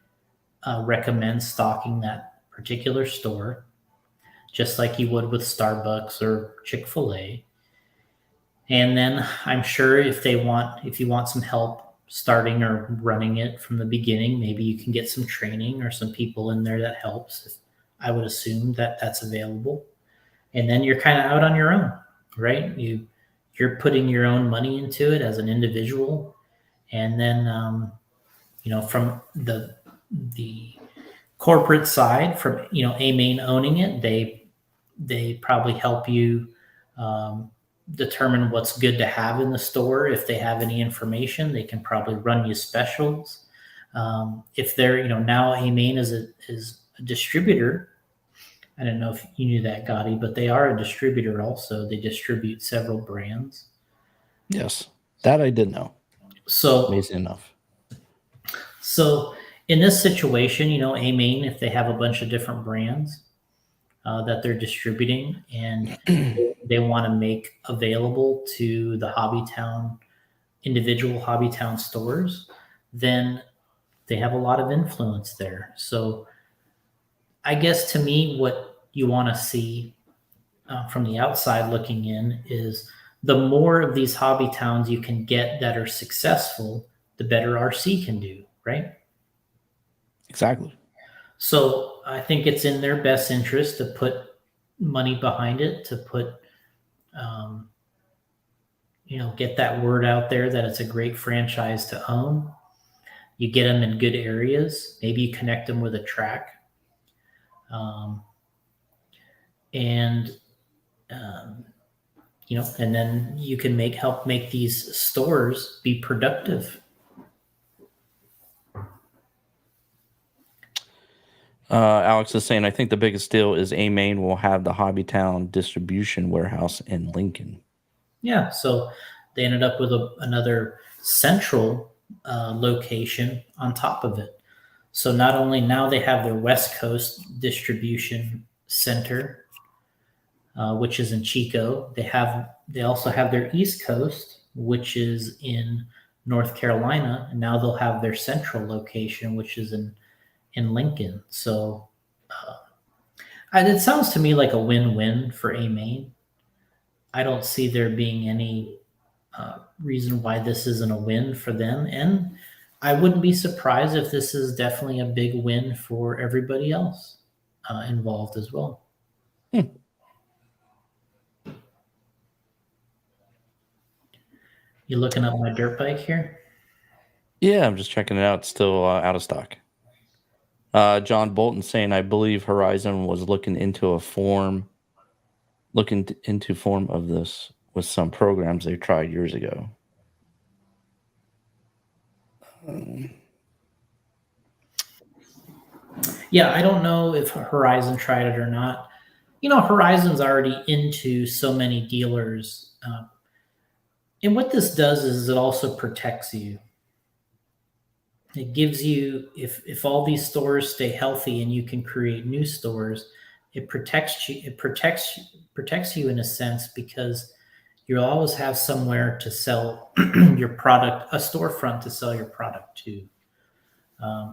recommend stocking that particular store, just like you would with Starbucks or Chick-fil-A. And then I'm sure if you want some help starting or running it from the beginning, maybe you can get some training or some people in there that helps. I would assume that that's available. And then you're kind of out on your own, right? You're putting your own money into it as an individual. And then, from the corporate side, from, A-Main owning it, they probably help you determine what's good to have in the store. If they have any information, they can probably run you specials. If they're, now A-Main is a distributor. I don't know if you knew that, Gotti, but they are a distributor also. They distribute several brands. Yes, that I did know. So amazing enough. So in this situation, A-Main, if they have a bunch of different brands that they're distributing, and they want to make available to the individual Hobbytown stores, then they have a lot of influence there. So I guess, to me, what you want to see from the outside looking in is the more of these hobby towns you can get that are successful, the better RC can do, right? Exactly. So I think it's in their best interest to put money behind it, to put, get that word out there that it's a great franchise to own. You get them in good areas. Maybe you connect them with a track. And then you can help make these stores be productive. Alex is saying, I think the biggest deal is A-Main will have the Hobbytown distribution warehouse in Lincoln. Yeah, so they ended up with another central location on top of it. So not only now they have their West Coast distribution center, which is in Chico. They also have their East Coast, which is in North Carolina, and now they'll have their central location, which is in Lincoln. So it sounds to me like a win-win for A-Main. I don't see there being any reason why this isn't a win for them, and I wouldn't be surprised if this is definitely a big win for everybody else involved as well. You looking up my dirt bike here? Yeah, I'm just checking it out. It's still out of stock. John Bolton saying, I believe Horizon was looking into form of this with some programs they tried years ago. Yeah, I don't know if Horizon tried it or not. Horizon's already into so many dealers. And what this does is it also protects you. It gives you, if all these stores stay healthy and you can create new stores, it protects you. It protects you in a sense, because you'll always have somewhere to sell your product, a storefront to sell your product to.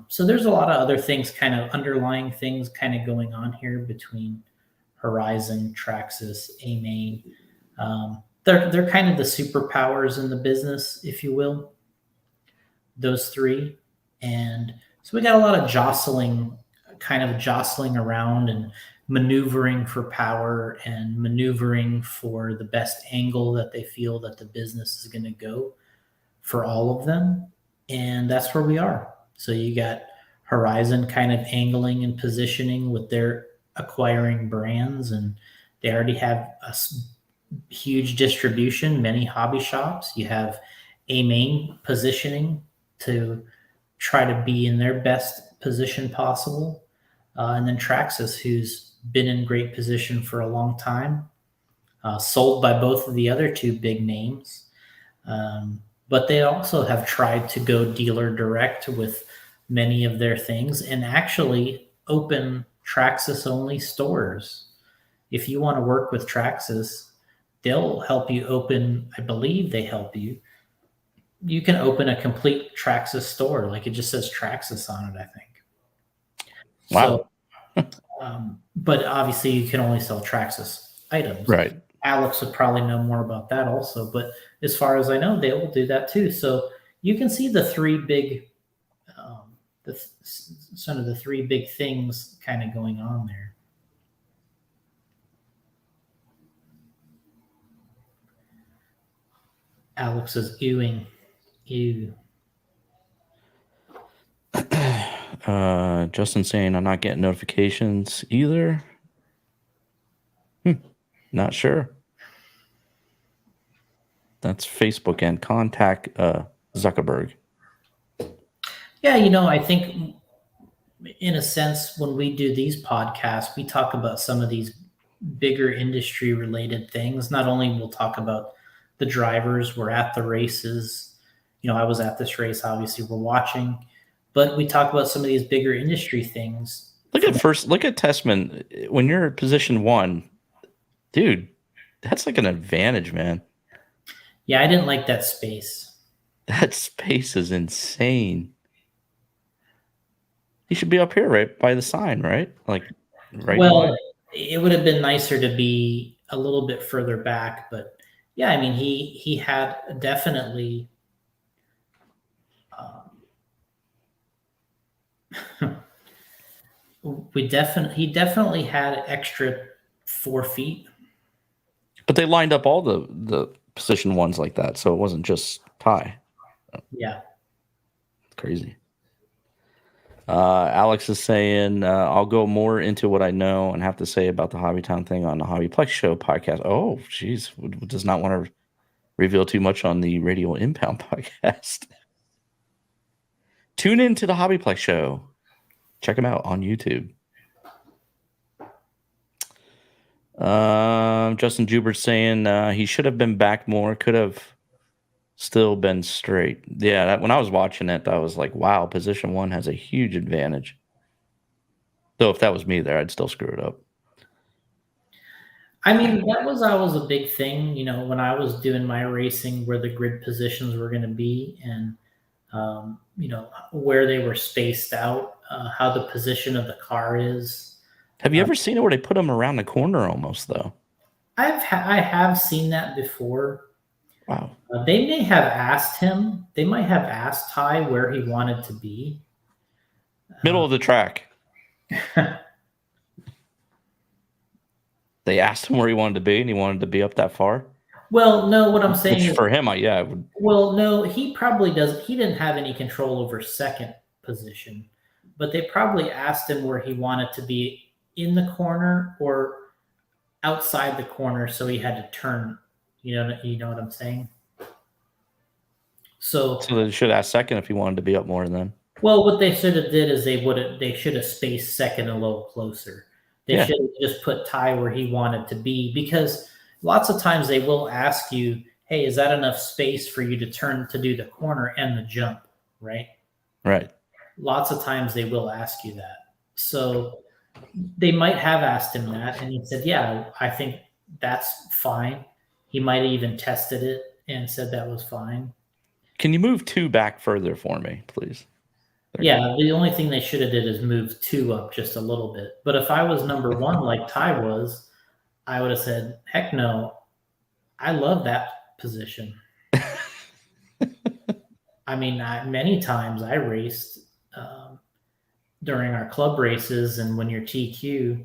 So there's a lot of other things, kind of underlying things, kind of going on here between Horizon, Traxxas, AMain. They're kind of the superpowers in the business, if you will. Those three. And so we got a lot of jostling around and maneuvering for power and maneuvering for the best angle that they feel that the business is going to go for all of them. And that's where we are. So you got Horizon kind of angling and positioning with their acquiring brands, and they already have a huge distribution, many hobby shops. You have AMain positioning to try to be in their best position possible. And then Traxxas, who's been in great position for a long time, sold by both of the other two big names. But they also have tried to go dealer direct with many of their things and actually open Traxxas only stores. If you want to work with Traxxas, they'll help you open, I believe they help you. You can open a complete Traxxas store. Like, it just says Traxxas on it, I think. Wow. So, but obviously you can only sell Traxxas items. Right. Alex would probably know more about that also, but as far as I know, they will do that too. So you can see the three big, the three big things kind of going on there. Alex is ewing. Ew. Justin saying, I'm not getting notifications either. Not sure. That's Facebook and contact Zuckerberg. Yeah, I think in a sense, when we do these podcasts, we talk about some of these bigger industry related things. Not only we'll talk about the drivers, we're at the races. I was at this race, obviously we're watching, but we talk about some of these bigger industry things. Look at Tessman. When you're in position 1, dude, that's like an advantage, man. Yeah, I didn't like that space. That space is insane. He should be up here, right by the sign, right? Like, right. Well, it would have been nicer to be a little bit further back, but yeah, I mean, he had definitely. He definitely had extra 4 feet. But they lined up all the position 1s like that, so it wasn't just Ty. Yeah. Crazy. Alex is saying, I'll go more into what I know and have to say about the Hobbytown thing on the Hobbyplex Show podcast. Oh, geez. Does not want to reveal too much on the Radio Impound podcast. Tune in to the Hobbyplex Show. Check them out on YouTube. Justin Jubert saying he should have been back more. Could have still been straight. Yeah, when I was watching it, I was like, wow, position 1 has a huge advantage. Though if that was me there, I'd still screw it up. I mean, that was always a big thing, when I was doing my racing, where the grid positions were going to be and, where they were spaced out, how the position of the car is. Have you ever seen it where they put them around the corner almost, though? I have seen that before. Wow. They may have asked him. They might have asked Ty where he wanted to be. Middle of the track. They asked him where he wanted to be, and he wanted to be up that far. Well, no, what I'm saying is, for him, I would. Well, no, he probably doesn't. He didn't have any control over second position. but they probably asked him where he wanted to be in the corner or outside the corner, so he had to turn. You know what I'm saying? So, So they should ask second if he wanted to be up more then. well, what they should have did is they should have spaced second a little closer. They Yeah. should have just put Ty where he wanted to be, because lots of times they will ask you, "Hey, is that enough space for you to turn to do the corner and the jump?" Right? Right. Lots of times they will ask you that. So they might have asked him that, and he said, "Yeah, I think that's fine." He might have even tested it and said that was fine. Can you move 2 back further for me, please? There you go. Yeah, the only thing they should have did is move 2 up just a little bit. But if I was number 1 like Ty was, I would have said, "Heck no, I love that position." I mean, many times I raced during our club races, and when you're TQ,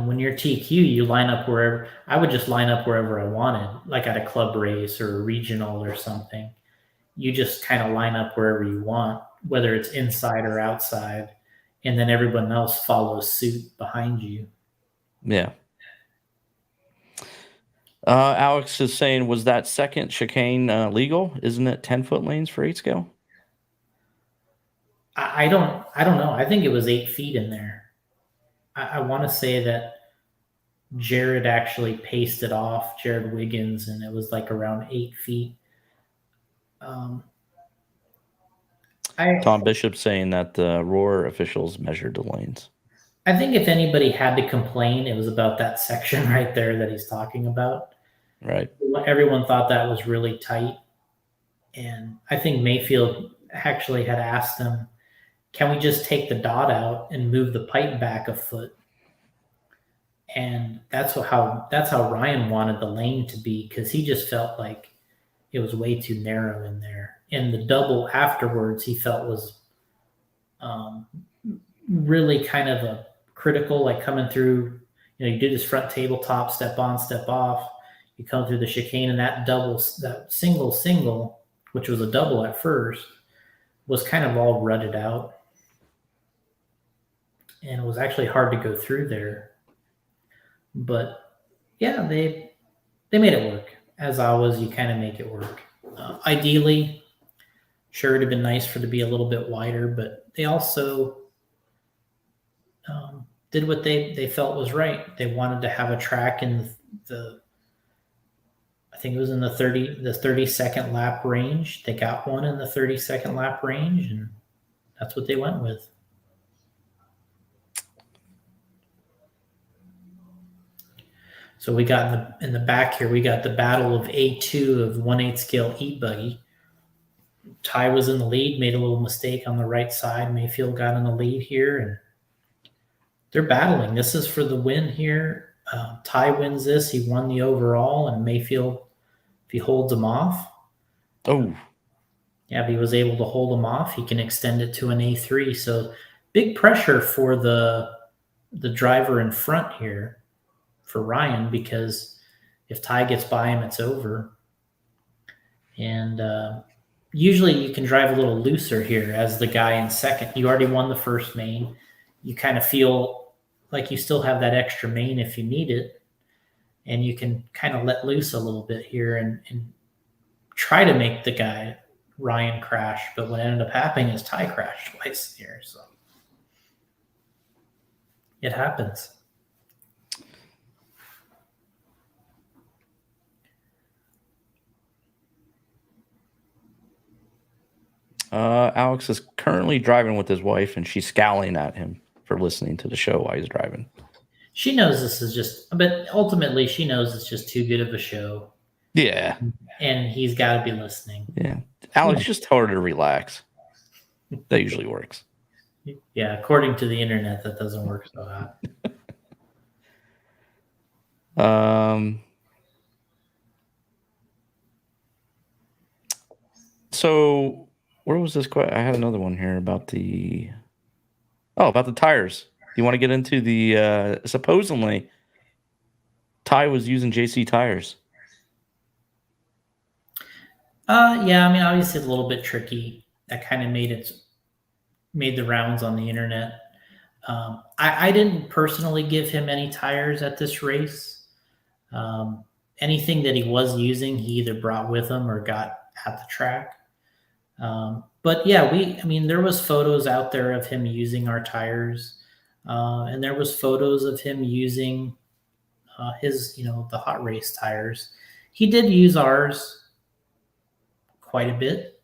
when you're TQ, you line up wherever. I would just line up wherever I wanted, like at a club race or a regional or something. You just kind of line up wherever you want, whether it's inside or outside, and then everyone else follows suit behind you. Yeah. Alex is saying, was that second chicane legal? Isn't it 10-foot lanes for 8 scale? I don't know. I think it was 8 feet in there. I want to say that Jared actually paced it off, Jared Wiggins, and it was like around 8 feet. Tom Bishop saying that the Roar officials measured the lanes. I think if anybody had to complain, it was about that section right there that he's talking about. Right. Everyone thought that was really tight. And I think Mayfield actually had asked them, "Can we just take the dot out and move the pipe back a foot?" And that's how Ryan wanted the lane to be, because he just felt like it was way too narrow in there. And the double afterwards he felt was really kind of a critical, like coming through, you do this front tabletop, step on, step off, you come through the chicane, and that single, which was a double at first, was kind of all rutted out. And it was actually hard to go through there. But yeah, they made it work. As always, you kind of make it work. Ideally, sure, it'd have been nice for it to be a little bit wider, but they also did what they felt was right. They wanted to have a track in I think it was in the 30-second lap range. They got one in the 30-second lap range, and that's what they went with. So we got in the back here, we got the battle of A2 of 1/8 scale heat buggy. Ty was in the lead, made a little mistake on the right side. Mayfield got in the lead here, and they're battling. This is for the win here. Ty wins this. He won the overall, and Mayfield, if he holds him off. Oh. Yeah, if he was able to hold him off, he can extend it to an A3. So big pressure for the driver in front here for Ryan, because if Ty gets by him, it's over. And usually you can drive a little looser here as the guy in second. You already won the first main. You kind of feel like you still have that extra main if you need it. And you can kind of let loose a little bit here and try to make the guy Ryan crash. But what ended up happening is Ty crashed twice here. So it happens. Alex is currently driving with his wife, and she's scowling at him for listening to the show while he's driving. She knows this is but ultimately she knows it's just too good of a show. Yeah. And he's got to be listening. Yeah. Alex, just tell her to relax. That usually works. Yeah, according to the internet, that doesn't work so hot. So where was this? I had another one here about the tires. You want to get into the supposedly Ty was using JC tires. Yeah, I mean, obviously it's a little bit tricky. that kind of made the rounds on the internet. I didn't personally give him any tires at this race. Anything that he was using, he either brought with him or got at the track. But yeah, there was photos out there of him using our tires, and there was photos of him using his, the hot race tires. He did use ours quite a bit.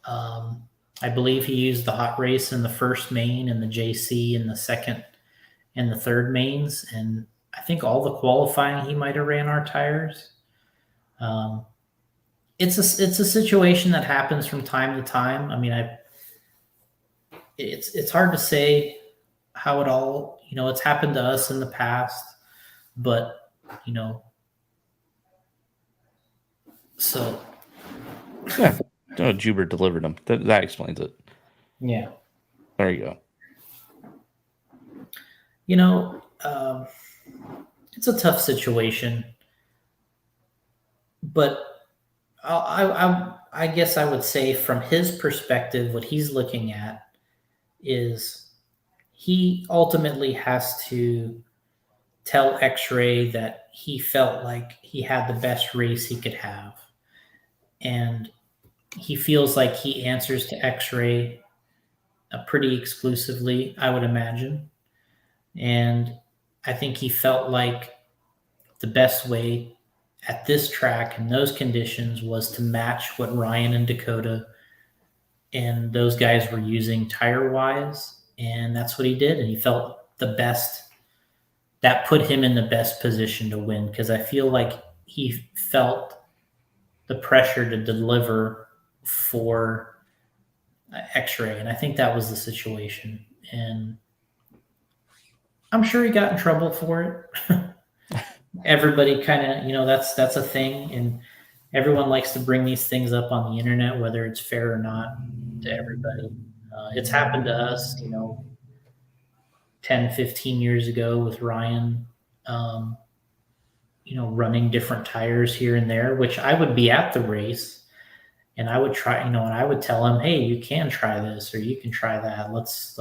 I believe he used the hot race in the first main and the JC in the second and the third mains. And I think all the qualifying, he might've ran our tires. It's a situation that happens from time to time. I mean, it's hard to say how it all, it's happened to us in the past, but so Yeah. Oh, Jubert delivered them. That explains it. yeah. There you go. It's a tough situation, but I guess I would say from his perspective, what he's looking at is he ultimately has to tell X-Ray that he felt like he had the best race he could have. And he feels like he answers to X-Ray pretty exclusively, I would imagine. And I think he felt like the best way at this track in those conditions was to match what Ryan and Dakota and those guys were using tire-wise. And that's what he did. And he felt the best. That put him in the best position to win, because I feel like he felt the pressure to deliver for X-Ray, and I think that was the situation. And I'm sure he got in trouble for it. Everybody kind of, that's a thing, and everyone likes to bring these things up on the internet, whether it's fair or not, to everybody. It's happened to us, 10, 15 years ago with Ryan, running different tires here and there, which I would be at the race. And I would try, and I would tell him, hey, you can try this or you can try that. Let's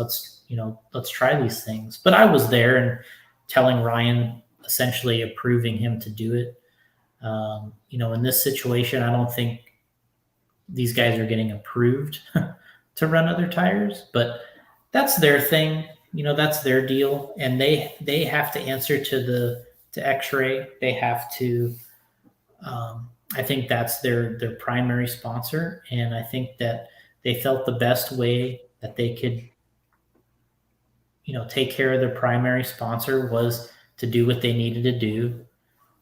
try these things. But I was there and telling Ryan, essentially approving him to do it. In this situation, I don't think these guys are getting approved to run other tires, but that's their thing. That's their deal. And they have to answer to X-Ray. They have to, I think that's their primary sponsor. And I think that they felt the best way that they could, take care of their primary sponsor was to do what they needed to do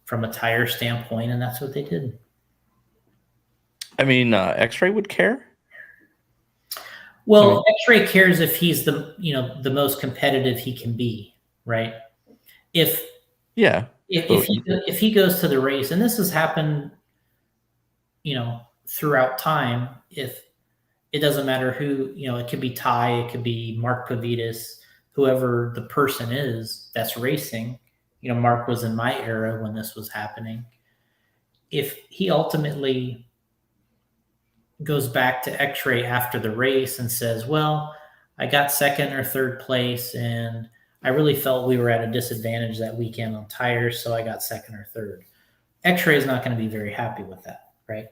from a tire standpoint. And that's what they did. I mean, X-Ray would care. Well, X-Ray cares if he's the most competitive he can be, right? If he goes to the race, and this has happened, throughout time, if it doesn't matter who, it could be Ty, it could be Mark Pavidis, whoever the person is that's racing. Mark was in my era when this was happening. If he ultimately goes back to X-Ray after the race and says, well, I got second or third place and I really felt we were at a disadvantage that weekend on tires, so I got second or third. X-Ray is not going to be very happy with that, right?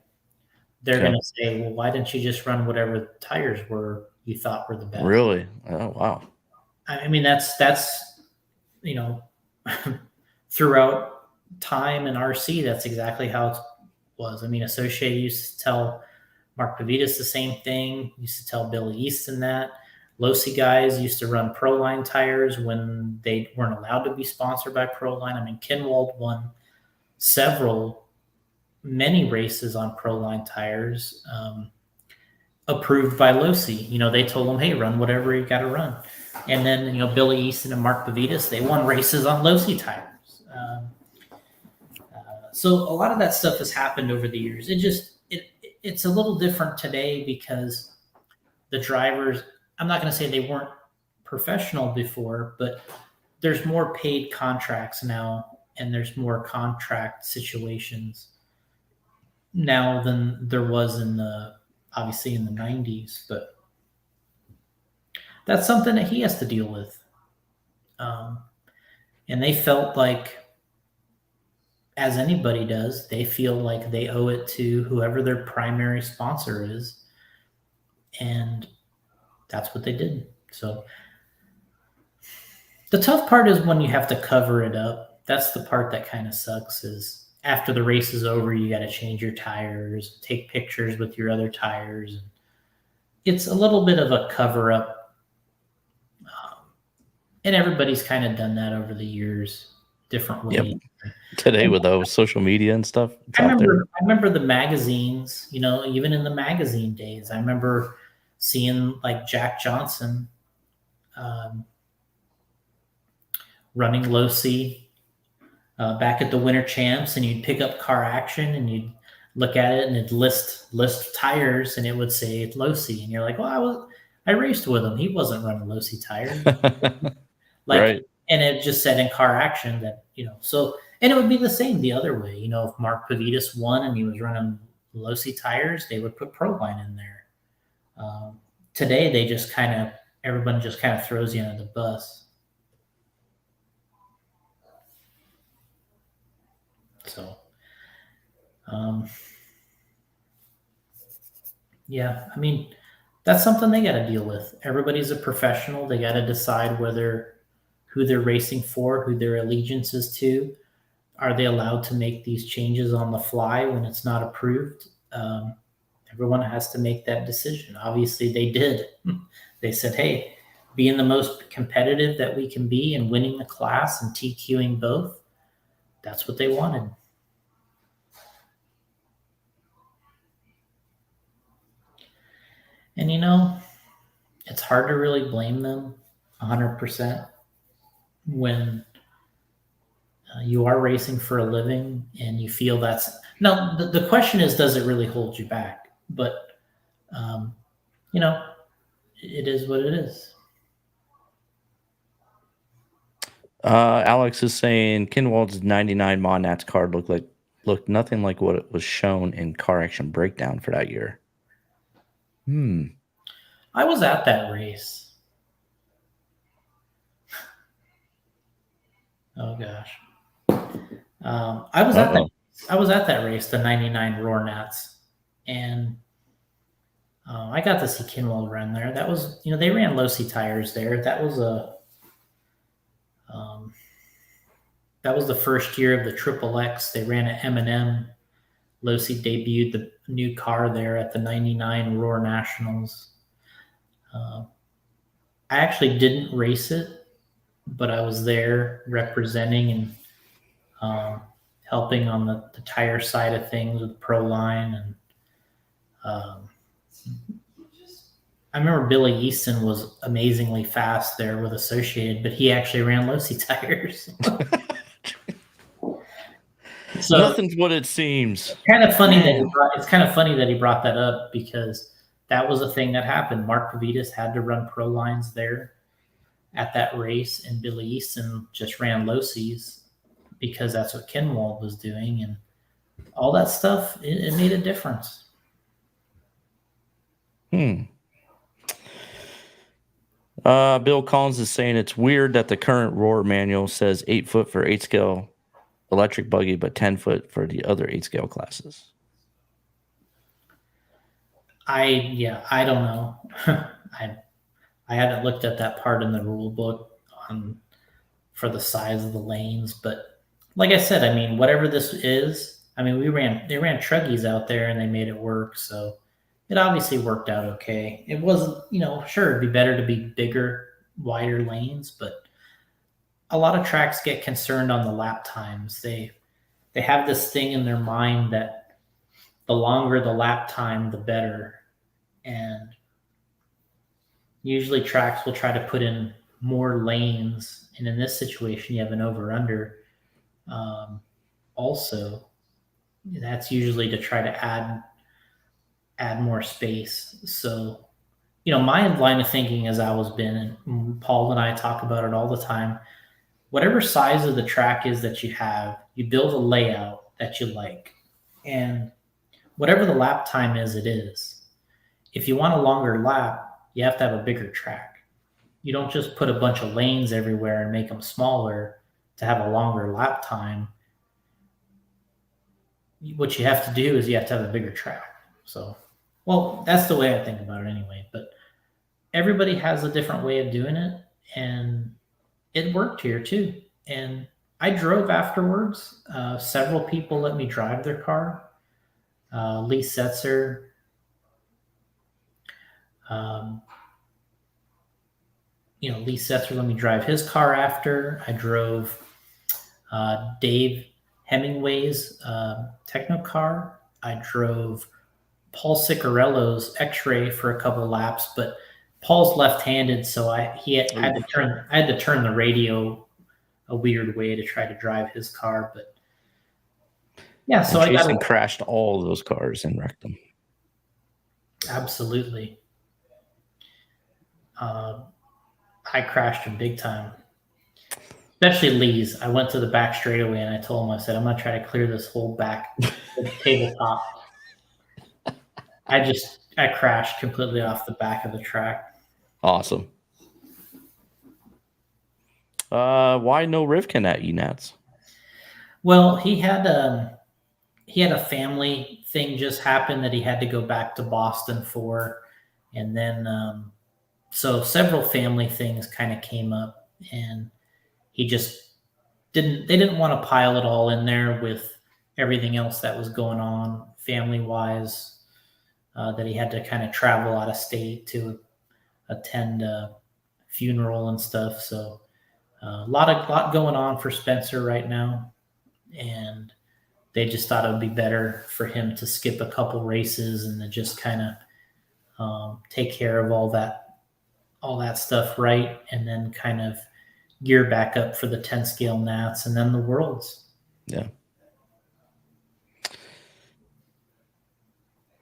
They're going to say, well, why didn't you just run whatever tires you thought were the best? Really? Oh, wow. I mean, that's throughout time in RC, that's exactly how it was. I mean, Associated used to tell Mark Pavidis the same thing, used to tell Billy Easton that. Losi guys used to run Proline tires when they weren't allowed to be sponsored by Proline. I mean, Kinwald won many races on Proline tires, approved by Losi. They told him, hey, run whatever you got to run. And then, Billy Easton and Mark Pavidis, they won races on Losi tires. So a lot of that stuff has happened over the years. It's a little different today because the drivers, I'm not going to say they weren't professional before, but there's more paid contracts now and there's more contract situations now than there was in the obviously in the 90s, but that's something that he has to deal with. And they felt like, as anybody does, they feel like they owe it to whoever their primary sponsor is. And that's what they did. So the tough part is when you have to cover it up. That's the part that kind of sucks, is after the race is over, you got to change your tires, take pictures with your other tires. It's a little bit of a cover up. And everybody's kind of done that over the years, different ways. Yep. Today with those social media and stuff, it's I out there. remember the magazines, even in the magazine days. I remember seeing like Jack Johnson running Losi back at the Winter Champs, and you'd pick up Car Action and you'd look at it and it'd list tires, and it would say Losi, and you're like, well, I raced with him. He wasn't running Losi tires. Right. And it just said in Car Action that, so, and it would be the same the other way. If Mark Pavidis won and he was running Losi tires, they would put Proline in there. Today, they just everyone just kind of throws you under the bus. So, yeah, I mean, that's something they got to deal with. Everybody's a professional. They got to decide who they're racing for, who their allegiance is to. Are they allowed to make these changes on the fly when it's not approved? Everyone has to make that decision. Obviously, they did. They said, hey, being the most competitive that we can be and winning the class and TQing both, that's what they wanted. And, it's hard to really blame them 100% when you are racing for a living and you feel that's... Now, the question is, does it really hold you back? But, it is what it is. Alex is saying Kinwald's 99 Monats card looked nothing like what it was shown in Car Action Breakdown for that year. I was at that race. Oh gosh. I was at that race, the 99 Roar Nats, and I got to see Kinwald run there. That was, they ran Losi tires there. That was the first year of the Triple X. They ran at M&M. Losi debuted the new car there at the 99 Roar Nationals. I actually didn't race it, but I was there representing and helping on the tire side of things with Proline. And I remember Billy Easton was amazingly fast there with Associated, but he actually ran Losi tires. So nothing's what it seems. It's kind of funny that he brought that up, because that was a thing that happened. Mark Pavidis had to run Prolines there at that race, and Billy Easton just ran Losis because that's what Kinwald was doing, and all that stuff. It made a difference. Bill Collins is saying it's weird that the current Roar manual says 8 foot for 8 scale electric buggy, but 10 foot for the other 8 scale classes. I don't know. I haven't looked at that part in the rule book for the size of the lanes, but like I said, I mean, whatever this is, I mean, they ran Truggies out there and they made it work, so it obviously worked out okay. It wasn't, sure, it'd be better to be bigger, wider lanes, but a lot of tracks get concerned on the lap times. They have this thing in their mind that the longer the lap time, the better. And usually tracks will try to put in more lanes. And in this situation, you have an over-under. Also, that's usually to try to add more space. So, my line of thinking has always been, and Paul and I talk about it all the time, whatever size of the track is that you have, you build a layout that you like. And whatever the lap time is, it is. if you want a longer lap, you have to have a bigger track. You don't just put a bunch of lanes everywhere and make them smaller to have a longer lap time. What you have to do is you have to have a bigger track. So, well, that's the way I think about it anyway. But everybody has a different way of doing it, and it worked here too. And I drove afterwards. Several people let me drive their car. Lee Setzer. Lee Setzer let me drive his car after. I drove Dave Hemingway's Techno car. I drove Paul Ciccarello's X-Ray for a couple laps, but Paul's left-handed, so I had to turn the radio a weird way to try to drive his car. But yeah, so Jason crashed all of those cars and wrecked them. Absolutely. I crashed him big time. Especially Lee's. I went to the back straightaway and I told him, I said, I'm going to try to clear this whole back tabletop. I crashed completely off the back of the track. Awesome. Why no Rivkin at ENATS? Well, he had a family thing just happen that he had to go back to Boston for. And then, so several family things kind of came up, and he just they didn't want to pile it all in there with everything else that was going on family wise, that he had to kind of travel out of state to attend a funeral and stuff. So a lot going on for Spencer right now. And they just thought it would be better for him to skip a couple races and to just kind of take care of all that stuff right, and then kind of gear back up for the 10 scale Nats and then the Worlds. Yeah.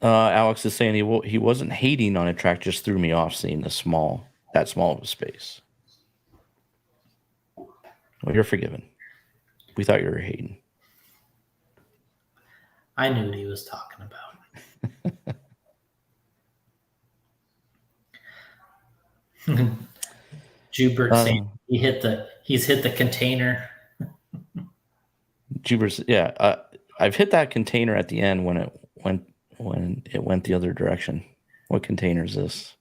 Alex is saying he wasn't hating on a track, just threw me off seeing that small of a space. Well, you're forgiven. We thought you were hating. I knew what he was talking about. Jubert saying he's hit the container. Juber's, yeah. I've hit that container at the end when it went the other direction. What container is this?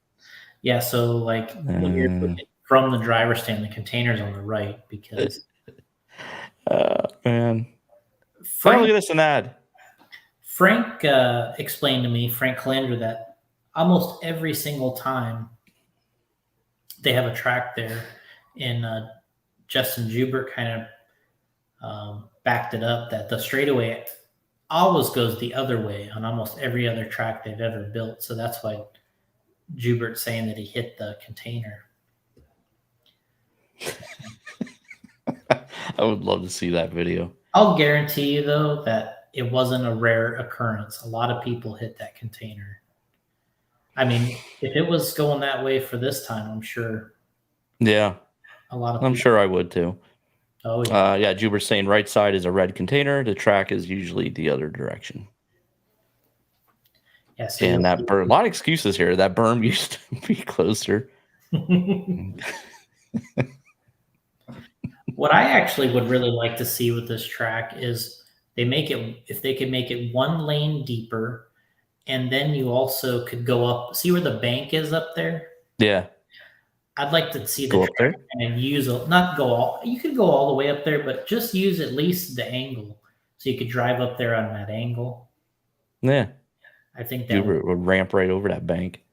Yeah, so like when you're looking from the driver's stand, the container's on the right because. Man. Frank, look at this an ad. Frank explained to me, Frank Calandra, that almost every single time they have a track there, and Justin Jubert kind of backed it up, that the straightaway always goes the other way on almost every other track they've ever built. So that's why Jubert's saying that he hit the container. I would love to see that video. I'll guarantee you, though, that it wasn't a rare occurrence. A lot of people hit that container. I mean, if it was going that way for this time, I'm sure. Yeah. A lot of I'm people. sure I would too. Oh, yeah. Yeah, Jubert's saying right side is a red container. The track is usually the other direction. Yeah, so and that berm, a lot of excuses here. That berm used to be closer. What I actually would really like to see with this track is if they could make it one lane deeper, and then you also could go up, see where the bank is up there? Yeah. I'd like to see go the up there and you could go all the way up there, but just use at least the angle. So you could drive up there on that angle. Yeah. I think that would ramp right over that bank.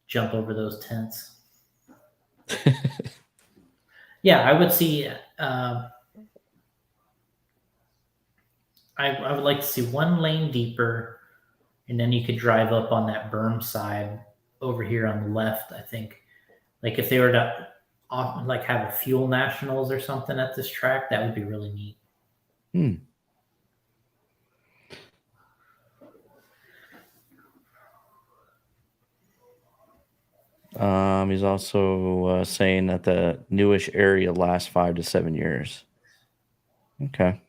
Jump over those tents. Yeah, I would see. I would like to see one lane deeper, and then you could drive up on that berm side over here on the left. I think, like if they were to have a fuel nationals or something at this track, that would be really neat. He's also saying that the newish area lasts 5 to 7 years. Okay.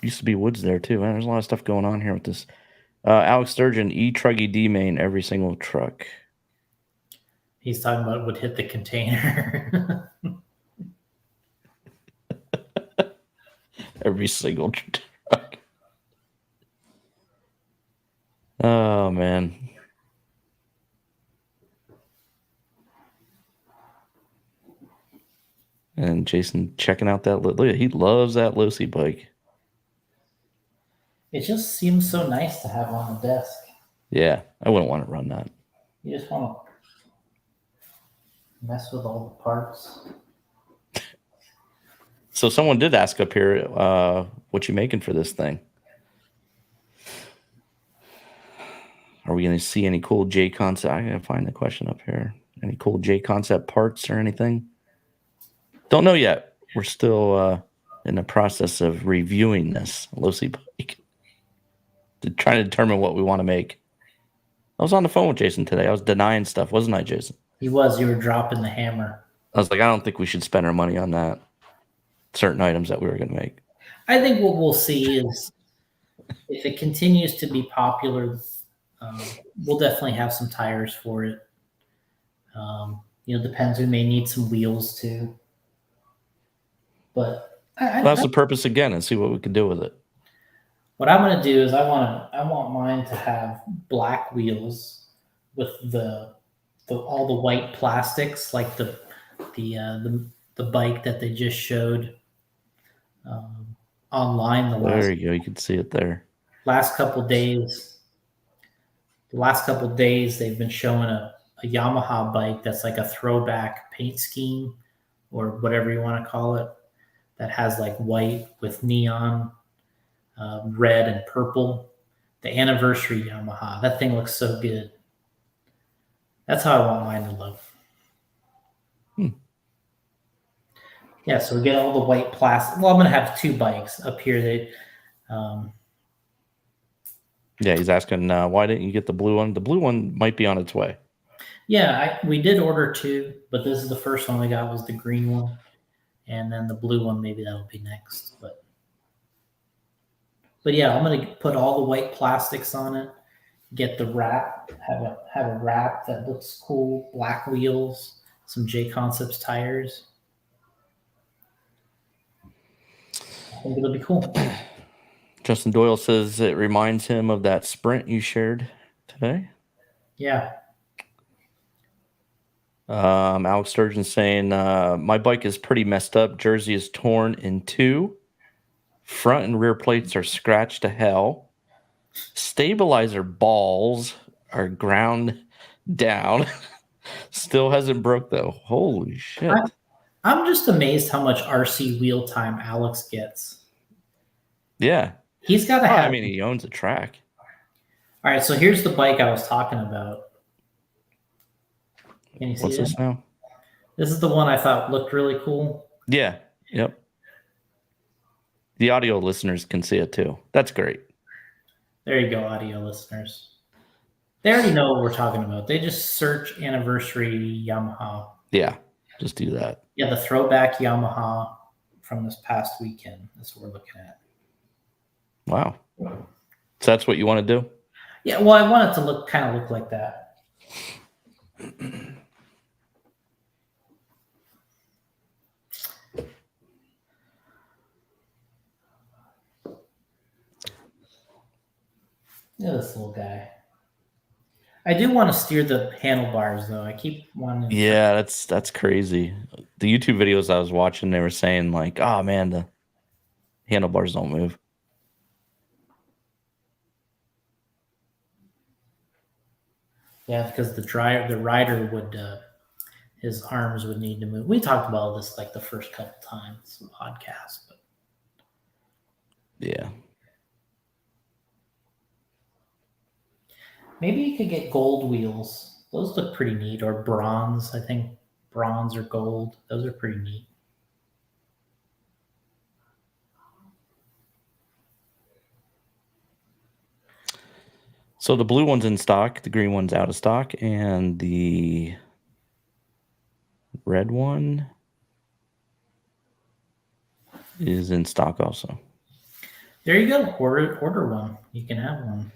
used to be woods there too. Man, there's a lot of stuff going on here with this. Alex Sturgeon, Truggy D main every single truck. He's talking about would hit the container. Every single truck. Oh man. And Jason checking out that look at, he loves that Lucy bike. It just seems so nice to have on the desk. Yeah, I wouldn't want to run that. You just want to mess with all the parts. So someone did ask up here, what you making for this thing? Are we going to see any cool J concept? I gotta find the question up here. Any cool J concept parts or anything? Don't know yet. We're still in the process of reviewing this Lucy bike to try to determine what we want to make. I was on the phone with Jason today. I was denying stuff, wasn't I, Jason? He was. You were dropping the hammer. I was like, I don't think we should spend our money on that. Certain items that we were going to make. I think what we'll see is if it continues to be popular, we'll definitely have some tires for it. Depends. We may need some wheels too. But that's the purpose again, and see what we can do with it. What I'm going to do is I want mine to have black wheels with all the white plastics, like the bike that they just showed online. There you go. You can see it there. Last couple days, they've been showing a Yamaha bike that's like a throwback paint scheme or whatever you want to call it, that has like white with neon, red and purple. The anniversary Yamaha. That thing looks so good. That's how I want mine to look. Yeah, so we get all the white plastic. Well, I'm going to have two bikes up here. Yeah, he's asking, why didn't you get the blue one? The blue one might be on its way. Yeah, we did order two, but this is the first one we got was the green one. And then the blue one, maybe that'll be next. But yeah, I'm going to put all the white plastics on it, get the wrap, have a wrap that looks cool, black wheels, some J Concepts tires. I think it'll be cool. Justin Doyle says it reminds him of that Sprint you shared today. Yeah. Alex Sturgeon saying, my bike is pretty messed up. Jersey is torn in two. Front and rear plates are scratched to hell. Stabilizer balls are ground down. Still hasn't broke though. Holy shit. I'm just amazed how much RC wheel time Alex gets. Yeah. He's got to have. I mean, he owns a track. All right, so here's the bike I was talking about. Can you see What's this now? This is the one I thought looked really cool. Yeah. Yep. The audio listeners can see it too. That's great. There you go, audio listeners. They already know what we're talking about. They just search anniversary Yamaha. Yeah, just do that. Yeah, the throwback Yamaha from this past weekend. That's what we're looking at. Wow. So that's what you want to do? Yeah, well, I want it to look like that. Yeah, this little guy. I do want to steer the handlebars though. I keep wanting. Yeah, that's crazy. The YouTube videos I was watching, they were saying like, "Oh man, the handlebars don't move." Yeah, because the rider would, his arms would need to move. We talked about this like the first couple times in the podcast, but yeah. Maybe you could get gold wheels. Those look pretty neat, or bronze. I think bronze or gold. Those are pretty neat. So the blue one's in stock, the green one's out of stock, and the red one is in stock also. There you go. Order one. You can have one.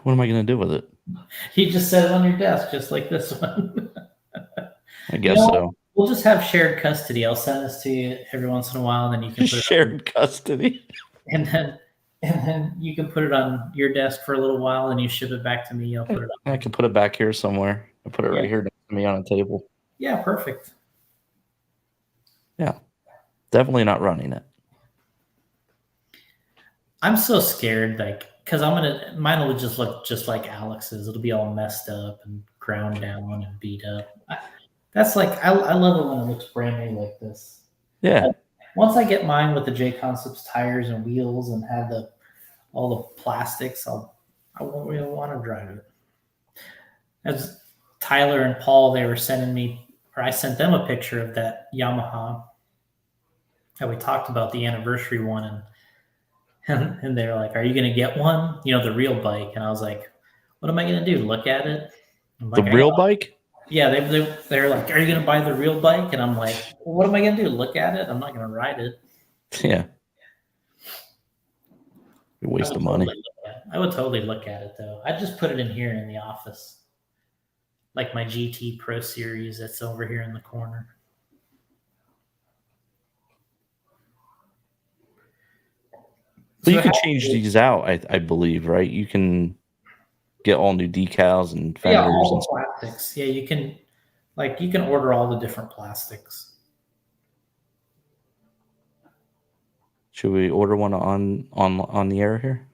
What am I going to do with it? You just set it on your desk, just like this one. I guess so. We'll just have shared custody. I'll send this to you every once in a while, and then you can put it Shared custody. and then you can put it on your desk for a little while, and you ship it back to me. I'll put it on. I can put it back here somewhere. I put it right here next to me on a table. Yeah, perfect. Yeah, definitely not running it. I'm so scared, like, because mine will just look just like Alex's. It'll be all messed up and ground down and beat up. That's like, I love it when it looks brand new like this. Yeah. Once I get mine with the J Concepts tires and wheels and have all the plastics, I won't really want to drive it. As Tyler and Paul, they were sending me, or I sent them a picture of that Yamaha that we talked about, the anniversary one, and they were like, "Are you going to get one? You know, the real bike?" And I was like, "What am I going to do? Look at it?" I'm like, The real bike? Yeah, they're like, "Are you going to buy the real bike?" And I'm like, well, "What am I going to do? Look at it? I'm not going to ride it." Yeah. You're wasting money. I would totally look at it though. I'd just put it in here in the office, like my GT Pro Series that's over here in the corner. But you can change these out, I believe, right? You can get all new decals and fenders. Yeah, all the plastics. Yeah, you can order all the different plastics. Should we order one on the air here?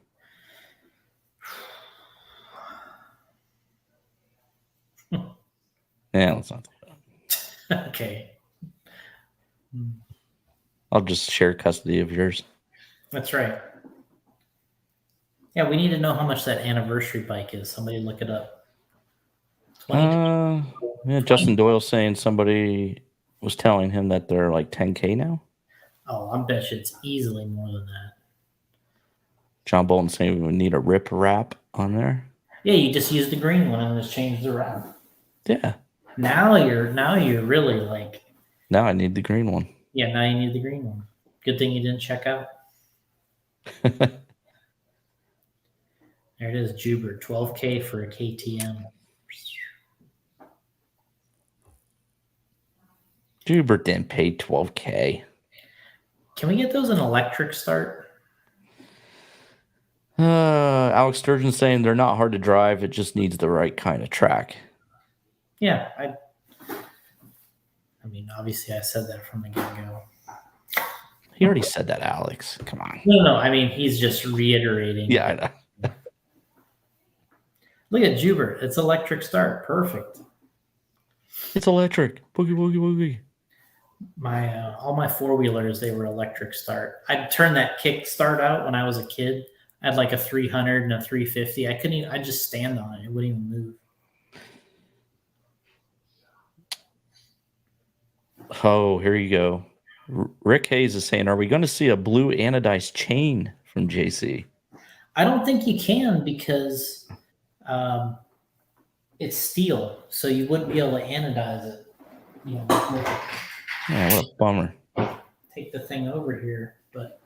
Yeah, let's not do that. Okay. I'll just share custody of yours. That's right. Yeah, we need to know how much that anniversary bike is. Somebody look it up. Yeah, Justin Doyle saying somebody was telling him that they're like 10K now. Oh, I bet you it's easily more than that. John Bolton saying we need a rip wrap on there. Yeah, you just use the green one and just change the wrap. Yeah. Now you're really like. Now I need the green one. Yeah, now you need the green one. Good thing you didn't check out. There it is, Juber, 12K for a KTM. Juber didn't pay 12K. Can we get those an electric start? Alex Sturgeon saying they're not hard to drive. It just needs the right kind of track. Yeah, I mean, obviously, I said that from the get-go. He already said that, Alex. Come on. No. I mean, he's just reiterating. Yeah, I know. Look at Juber. It's electric start. Perfect. It's electric. Boogie, boogie, boogie. All my four-wheelers, they were electric start. I'd turn that kick start out when I was a kid. I had like a 300 and a 350. I'd just stand on it. It wouldn't even move. Oh, here you go. Rick Hayes is saying, are we going to see a blue anodized chain from JC? I don't think you can because it's steel, so you wouldn't be able to anodize it. Yeah, what a bummer. Take the thing over here, but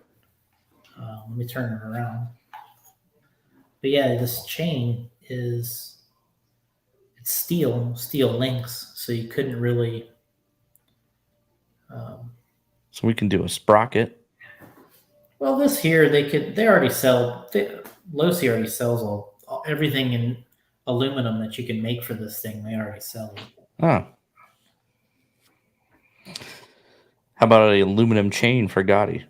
let me turn it around. But yeah, this chain it's steel links, so you couldn't really. So we can do a sprocket. Well, this here they already sell. Losi already sells everything in aluminum that you can make for this thing. They already sell it. Oh. How about an aluminum chain for Gotti?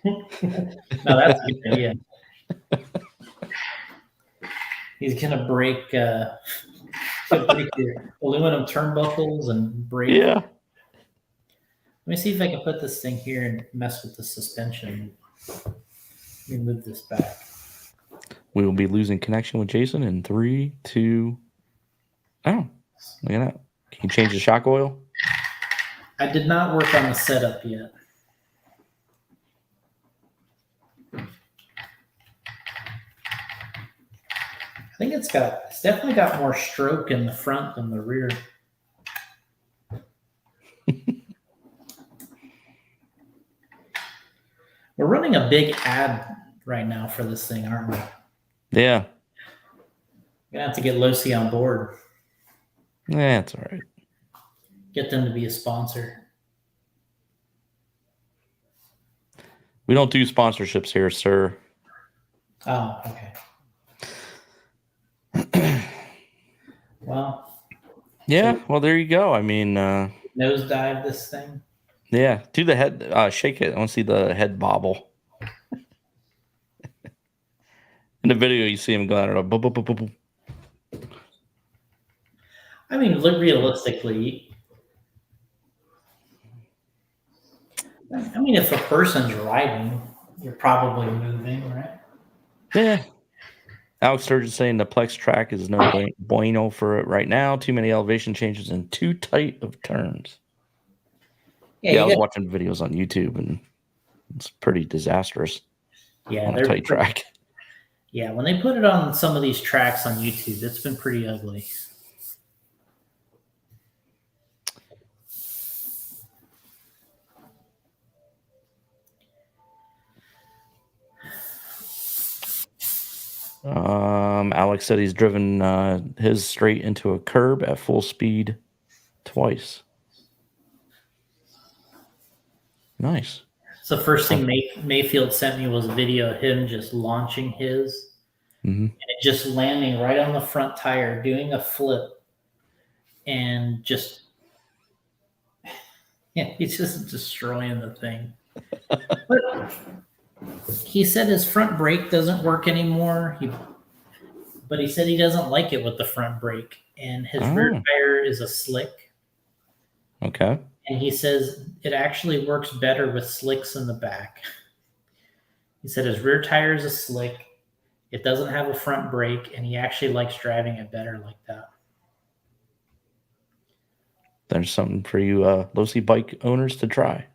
No, that's a good idea. He's gonna break your aluminum turnbuckles and break. Yeah. Let me see if I can put this thing here and mess with the suspension. Let me move this back. We will be losing connection with Jason in 3, 2. Oh, look at that. Can you change the shock oil? I did not work on the setup yet. I think it's definitely got more stroke in the front than the rear. running a big ad right now for this thing, aren't we? Yeah. Gonna have to get Losi on board. Yeah, it's all right. Get them to be a sponsor. We don't do sponsorships here, sir. Oh, okay. Well. Yeah, well, there you go. I mean, Nosedive this thing. Yeah, do the head, shake it. I want to see the head bobble. In the video, you see him going, I don't know, I mean, look realistically. I mean, if a person's riding, you're probably moving, right? Yeah. Alex Sturgeon saying the Plex track is no bueno for it right now. Too many elevation changes and too tight of turns. Yeah, I was watching videos on YouTube, and it's pretty disastrous. Yeah, on a tight track. Yeah, when they put it on some of these tracks on YouTube, it's been pretty ugly. Alex said he's driven his straight into a curb at full speed twice. Nice. So the first thing Mayfield sent me was a video of him just launching his, and it just landing right on the front tire, doing a flip, and just he's just destroying the thing. But he said his front brake doesn't work anymore. But he said he doesn't like it with the front brake, and his rear tire is a slick. Okay. And he says it actually works better with slicks in the back. He said his rear tire is a slick. It doesn't have a front brake, and he actually likes driving it better like that. There's something for you Losi bike owners to try.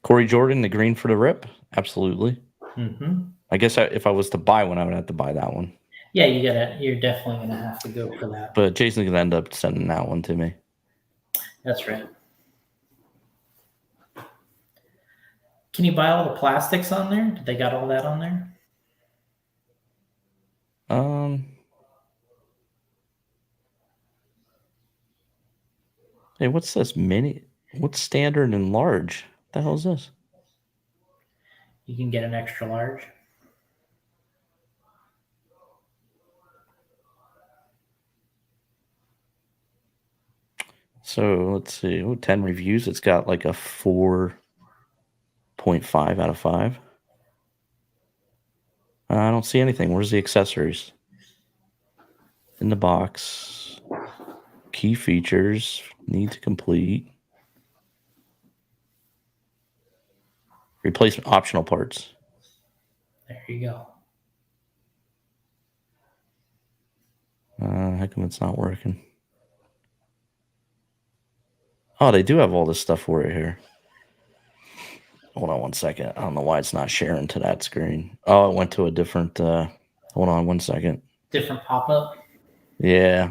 Corey Jordan, the green for the rip. Absolutely. Mm-hmm. I guess if I was to buy one, I would have to buy that one. Yeah, you're definitely gonna have to go for that. But Jason's gonna end up sending that one to me. That's right. Can you buy all the plastics on there? Did they got all that on there? Hey, what's this mini? What's standard and large? What the hell is this? You can get an extra large. So let's see. 10 reviews. It's got like a 4.5 out of 5. I don't see anything. Where's the accessories? In the box. Key features. Need to complete. Replacement optional parts. There you go. How come it's not working? Oh, they do have all this stuff for it here. Hold on one second. I don't know why it's not sharing to that screen. Oh, it went to a different... hold on one second. Different pop-up? Yeah.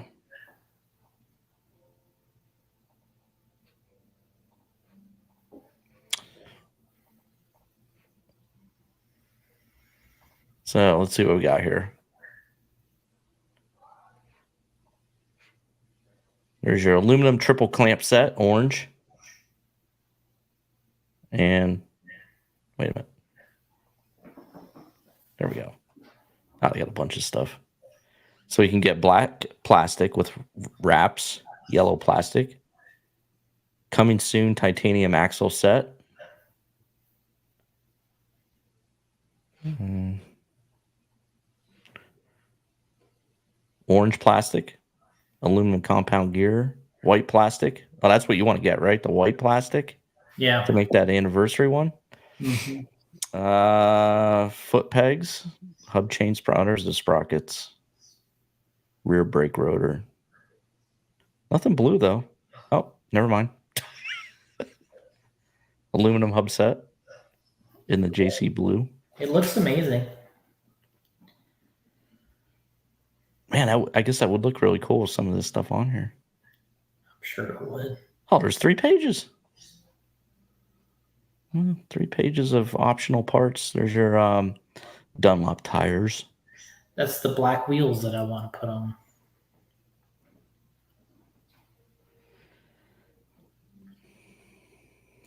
So let's see what we got here. There's your aluminum triple clamp set, orange. And wait a minute. There we go. Oh, they got a bunch of stuff. So you can get black plastic with wraps, yellow plastic. Coming soon, titanium axle set. Orange plastic, aluminum compound gear, white plastic. Oh, that's what you want to get, right? The white plastic? Yeah. To make that anniversary one. Mm-hmm. Foot pegs, hub chain sprouters, the sprockets, rear brake rotor. Nothing blue, though. Oh, never mind. Aluminum hub set in the JC blue. It looks amazing. Man, I guess that would look really cool with some of this stuff on here. I'm sure it would. Oh, there's 3 pages. 3 pages of optional parts. There's your Dunlop tires. That's the black wheels that I want to put on.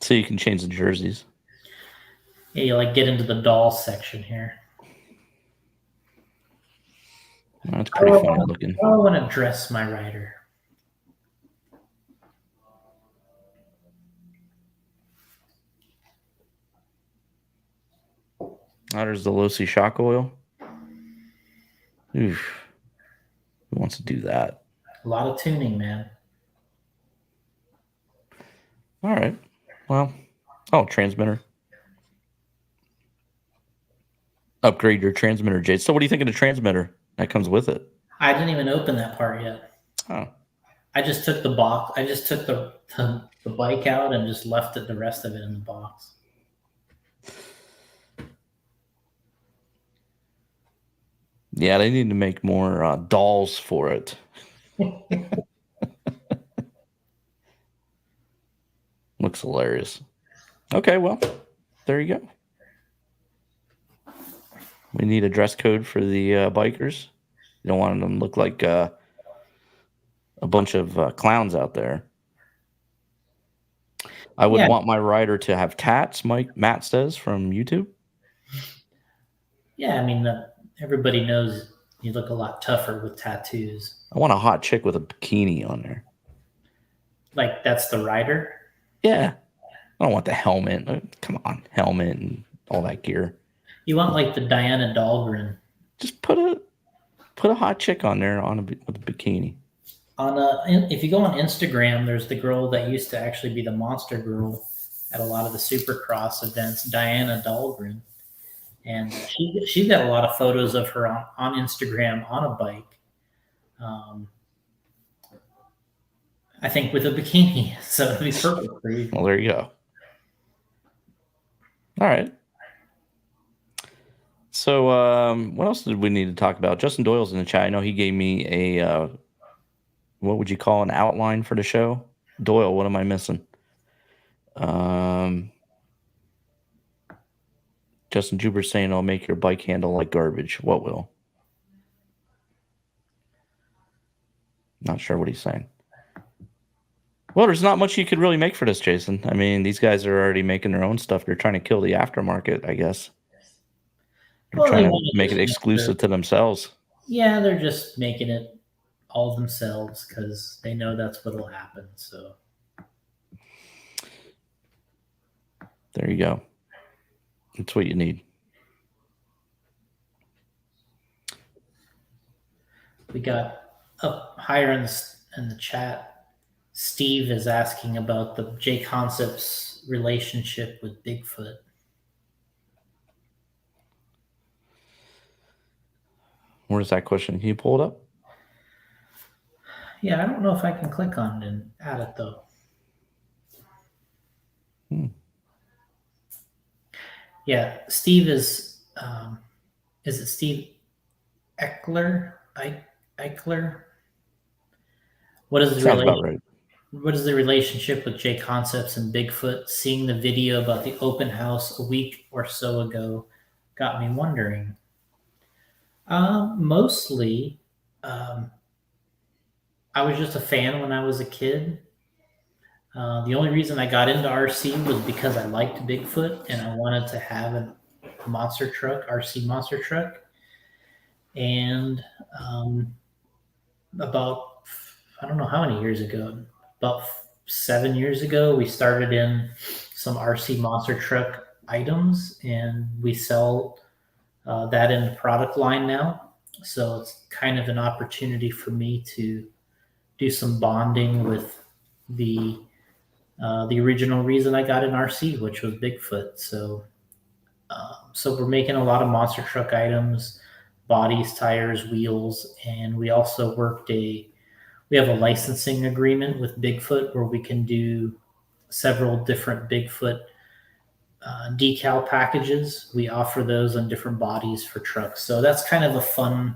So you can change the jerseys. Yeah, you like get into the doll section here. That's pretty funny looking. I want to dress my rider. There's the Losi shock oil. Oof. Who wants to do that? A lot of tuning, man. All right. Well, transmitter. Upgrade your transmitter, Jade. So what do you think of the transmitter that comes with it? I didn't even open that part yet. Oh. I just took the box. I just took the bike out and just left the rest of it in the box. Yeah, they need to make more dolls for it. Looks hilarious. Okay, well, there you go. We need a dress code for the bikers. You don't want them to look like a bunch of clowns out there. I would want my rider to have tats, Matt says from YouTube. Yeah, I mean, everybody knows you look a lot tougher with tattoos. I want a hot chick with a bikini on there. Like, that's the rider? Yeah. I don't want the helmet. Come on, helmet and all that gear. You want like the Diana Dahlgren. Just put a hot chick on there with a bikini. If you go on Instagram, there's the girl that used to actually be the monster girl at a lot of the Supercross events, Diana Dahlgren. And she's got a lot of photos of her on Instagram on a bike. I think with a bikini, so it'd be perfect for you. Well, there you go. All right. So what else did we need to talk about? Justin Doyle's in the chat. I know he gave me a, what would you call an outline for the show? Doyle, what am I missing? Justin Juber's saying it'll make your bike handle like garbage. What will? Not sure what he's saying. Well, there's not much you could really make for this, Jason. I mean, these guys are already making their own stuff. They're trying to kill the aftermarket, I guess. They're trying to make it exclusive to themselves. Yeah, they're just making it all themselves because they know that's what'll happen. So there you go. That's what you need. We got up higher in the chat. Steve is asking about the J Concepts relationship with Bigfoot. Where's that question? Can you pull it up? Yeah, I don't know if I can click on it and add it though. Yeah, Steve is it Steve Eichler? Eichler? What is the relationship? What is the relationship with J Concepts and Bigfoot? Seeing the video about the open house a week or so ago got me wondering. Mostly, I was just a fan when I was a kid. The only reason I got into RC was because I liked Bigfoot and I wanted to have a monster truck, RC monster truck. And about, I don't know how many years ago, about 7 years ago, we started in some RC monster truck items and we sell that in the product line now. So it's kind of an opportunity for me to do some bonding with the original reason I got in RC, which was Bigfoot. So we're making a lot of monster truck items, bodies, tires, wheels, and we also we have a licensing agreement with Bigfoot where we can do several different Bigfoot decal packages. We offer those on different bodies for trucks. So that's kind of a fun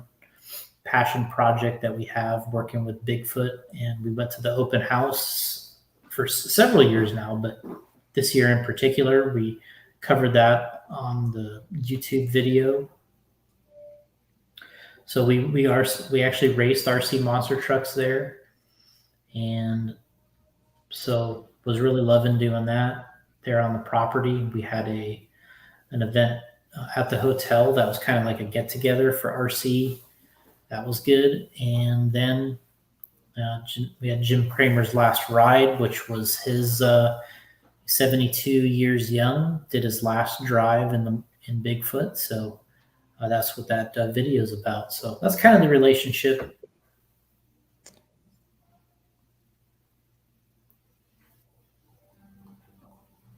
passion project that we have working with Bigfoot. And we went to the open house for several years now, but this year in particular. We covered that on the YouTube video. So we actually raced RC monster trucks there, and so was really loving doing that there on the property. We had an event at the hotel that was kind of like a get together for RC. That was good, and then we had Jim Kramer's last ride, which was his 72 years young. Did his last drive in Bigfoot, so. That's what that video is about. So that's kind of the relationship.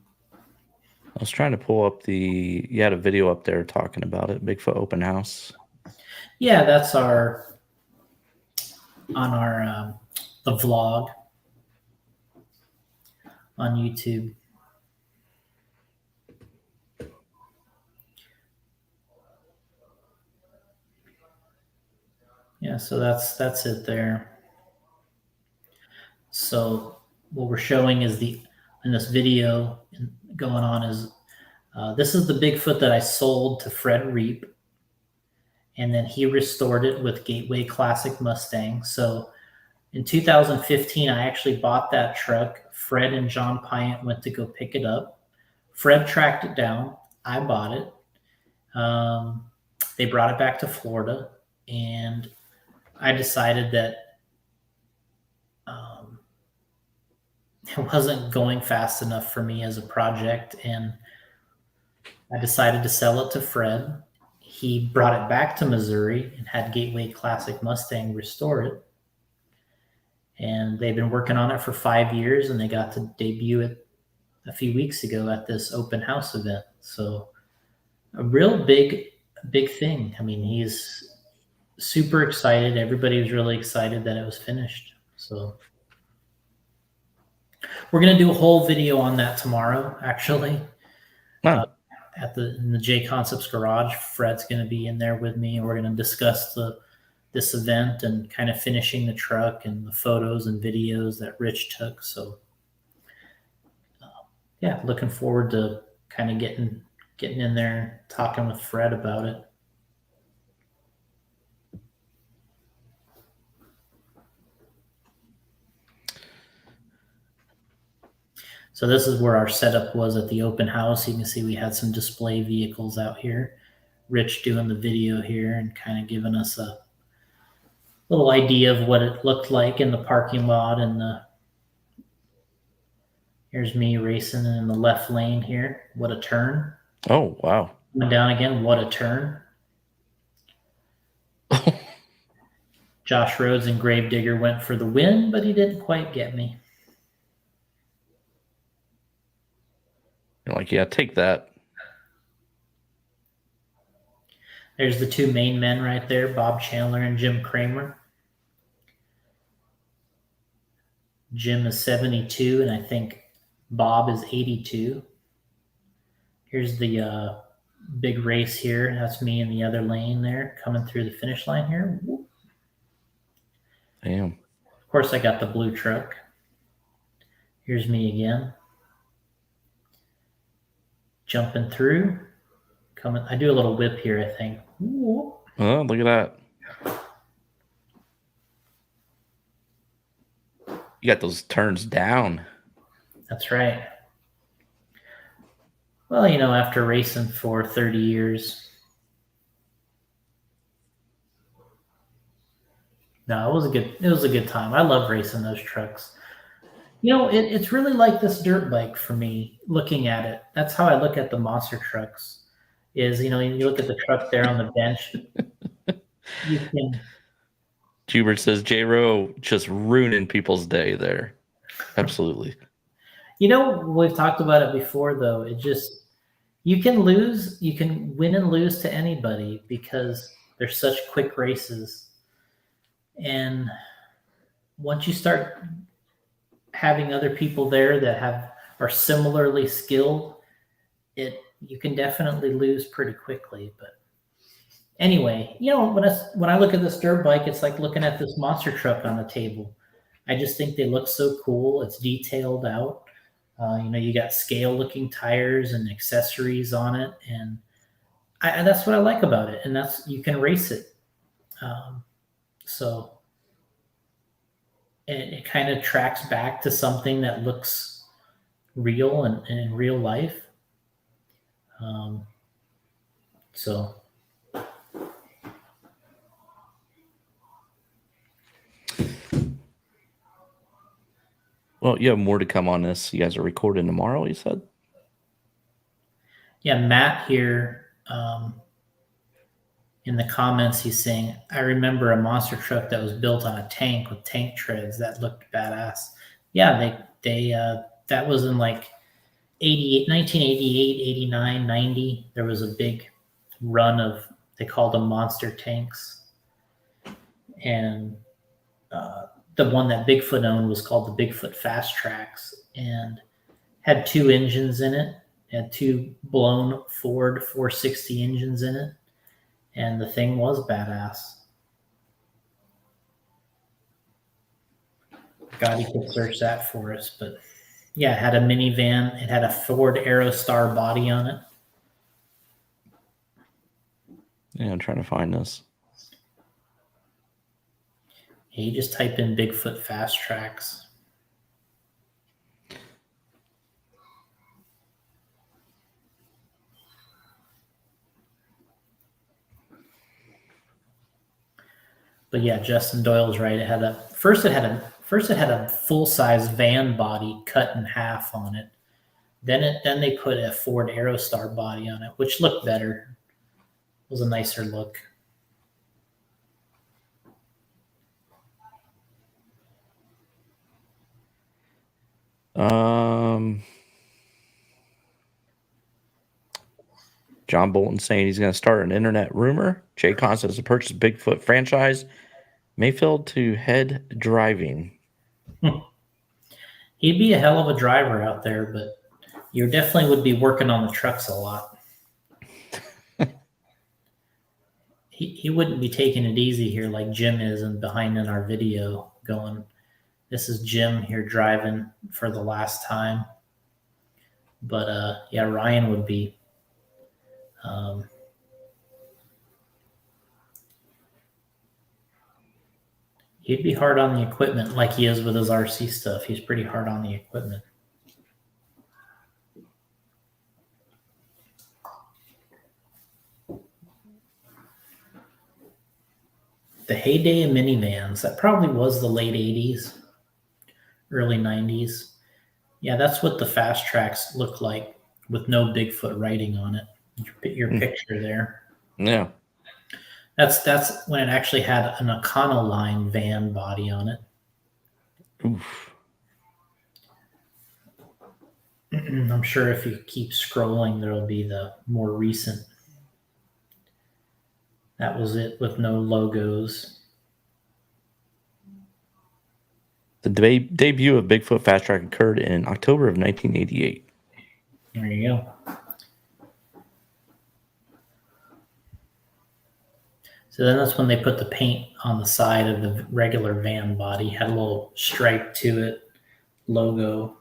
I was trying to pull up you had a video up there talking about it, Bigfoot open house. Yeah, that's on our the vlog on YouTube. Yeah, so that's it there. So what we're showing is in this video going on is this is the Bigfoot that I sold to Fred Reap, and then he restored it with Gateway Classic Mustang. So in 2015, I actually bought that truck. Fred and John Pyant went to go pick it up. Fred tracked it down. I bought it. They brought it back to Florida, and I decided that it wasn't going fast enough for me as a project, and I decided to sell it to Fred. He brought it back to Missouri and had Gateway Classic Mustang restore it. And they've been working on it for 5 years, and they got to debut it a few weeks ago at this open house event. So a real big thing. I mean, he's super excited. Everybody was really excited that it was finished. So we're going to do a whole video on that tomorrow, actually. Wow. In the J Concepts garage. Fred's going to be in there with me, and we're going to discuss this event and kind of finishing the truck and the photos and videos that Rich took. So yeah, looking forward to kind of getting in there and talking with Fred about it. So this is where our setup was at the open house. You can see we had some display vehicles out here. Rich doing the video here and kind of giving us a little idea of what it looked like in the parking lot. And here's me racing in the left lane here. What a turn. Oh, wow. Coming down again. What a turn. Josh Rhodes and Gravedigger went for the win, but he didn't quite get me. You're like, yeah, take that. There's the two main men right there, Bob Chandler and Jim Kramer. Jim is 72, and I think Bob is 82. Here's the big race here. That's me in the other lane there, coming through the finish line here. Whoop. Damn. Of course, I got the blue truck. Here's me again. Jumping through. Coming. I do a little whip here, I think. Whoop. Oh, look at that. You got those turns down. That's right. Well, you know, after racing for 30 years. No, it was a good time. I love racing those trucks. You know, it's really like this dirt bike for me, looking at it. That's how I look at the monster trucks. Is, you know, you look at the truck there on the bench. You can. Hubert says J-Row just ruining people's day there. Absolutely. You know, we've talked about it before, though. It just, you can win and lose to anybody because they're such quick races. And once you start having other people there that are similarly skilled, you can definitely lose pretty quickly. But anyway, you know, when I look at this dirt bike, it's like looking at this monster truck on the table. I just think they look so cool. It's detailed out. You got scale looking tires and accessories on it, and that's what I like about it. And you can race it. So it kind of tracks back to something that looks real and in real life. So Well, you have more to come on this. You guys are recording tomorrow, you said? yeah, Matt here in the comments, he's saying, I remember a monster truck that was built on a tank with tank treads that looked badass. Yeah, they that was in like 1988, 89, 90. There was a big run of, they called them monster tanks. And the one that Bigfoot owned was called the Bigfoot Fast Tracks, and had 2 engines in it. It had 2 blown Ford 460 engines in it, and the thing was badass. God, he could search that for us, but yeah, it had a minivan. It had a Ford Aerostar body on it. Yeah, I'm trying to find this. Yeah, you just type in Bigfoot Fast Tracks. But yeah, Justin Doyle's right. It had a full size van body cut in half on it. Then they put a Ford Aerostar body on it, which looked better. It was a nicer look. John Bolton saying he's going to start an internet rumor. Jay Constance to purchase Bigfoot franchise. Mayfield to head driving. He'd be a hell of a driver out there, but you definitely would be working on the trucks a lot. He wouldn't be taking it easy here like Jim is and behind in our video going, this is Jim here driving for the last time. But yeah, Ryan would be. He'd be hard on the equipment like he is with his RC stuff. He's pretty hard on the equipment. The heyday of minivans, that probably was the late 80s, early 90s. Yeah, that's what the Fast Tracks look like with no Bigfoot writing on it. Your picture there. Yeah. That's when it actually had an Econoline van body on it. Oof. I'm sure if you keep scrolling, there'll be the more recent. That was it with no logos. The debut of Bigfoot Fast Track occurred in October of 1988. There you go. So then that's when they put the paint on the side of the regular van body. Had a little stripe to it, logo.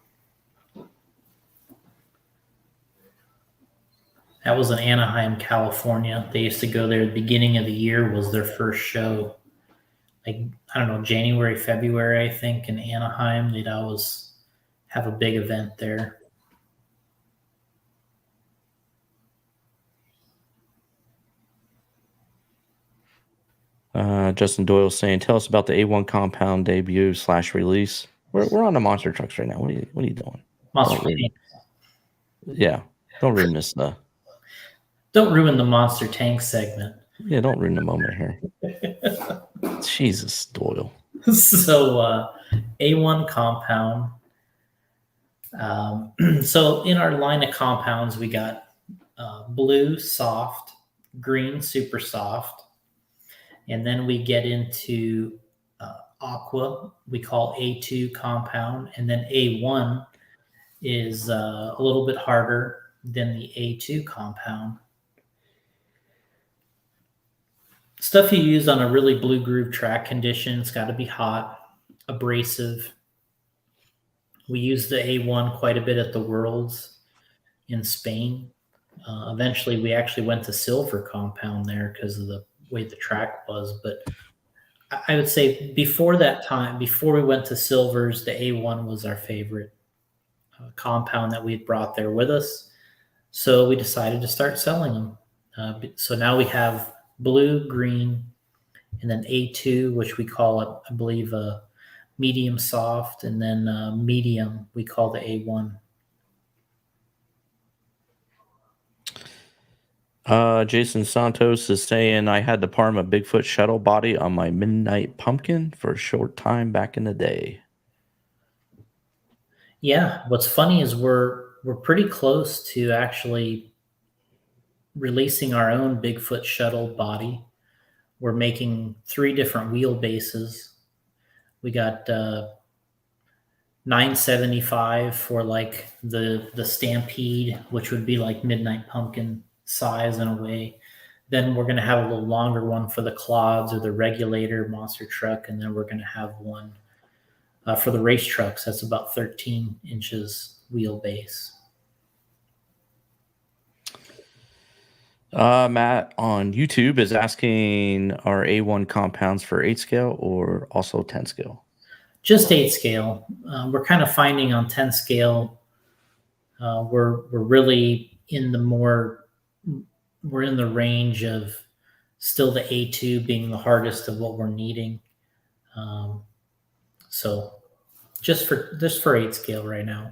That was in Anaheim, California. They used to go there. The beginning of the year was their first show. Like, I don't know, January, February, I think, in Anaheim. They'd always have a big event there. Justin Doyle saying, tell us about the A1 compound debut / release. We're on the monster trucks right now. What are you doing? Yeah. Don't ruin this. Don't ruin the monster tank segment. Yeah, don't ruin the moment here. Jesus, Doyle. So A1 compound. So in our line of compounds, we got blue soft, green super soft, and then we get into aqua, we call A2 compound, and then A1 is a little bit harder than the A2 compound. Stuff you use on a really blue groove track condition. It's got to be hot, abrasive, We used the A1 quite a bit at the Worlds in Spain. Eventually, we actually went to silver compound there because of the way the track was. But I would say before that time, before we went to silvers, the A1 was our favorite compound that we had brought there with us. So we decided to start selling them. So now we have blue, green, and then A2, which we call it, I believe, a medium soft, and then medium we call the A1. Jason Santos is saying I had the Parma Bigfoot shuttle body on my Midnight Pumpkin for a short time back in the day. Yeah, what's funny is we're pretty close to actually releasing our own Bigfoot shuttle body. We're making 3 different wheelbases. We got 975 for like the Stampede, which would be like Midnight Pumpkin size in a way. Then we're going to have a little longer one for the Clods or the Regulator monster truck, and then we're going to have one for the race trucks. That's about 13 inches wheelbase. Matt on YouTube is asking, are A1 compounds for 8 scale or also 10 scale? Just 8 scale. We're kind of finding on 10 scale, we're really in the we're in the range of still the A2 being the hardest of what we're needing. So just for 8 scale right now.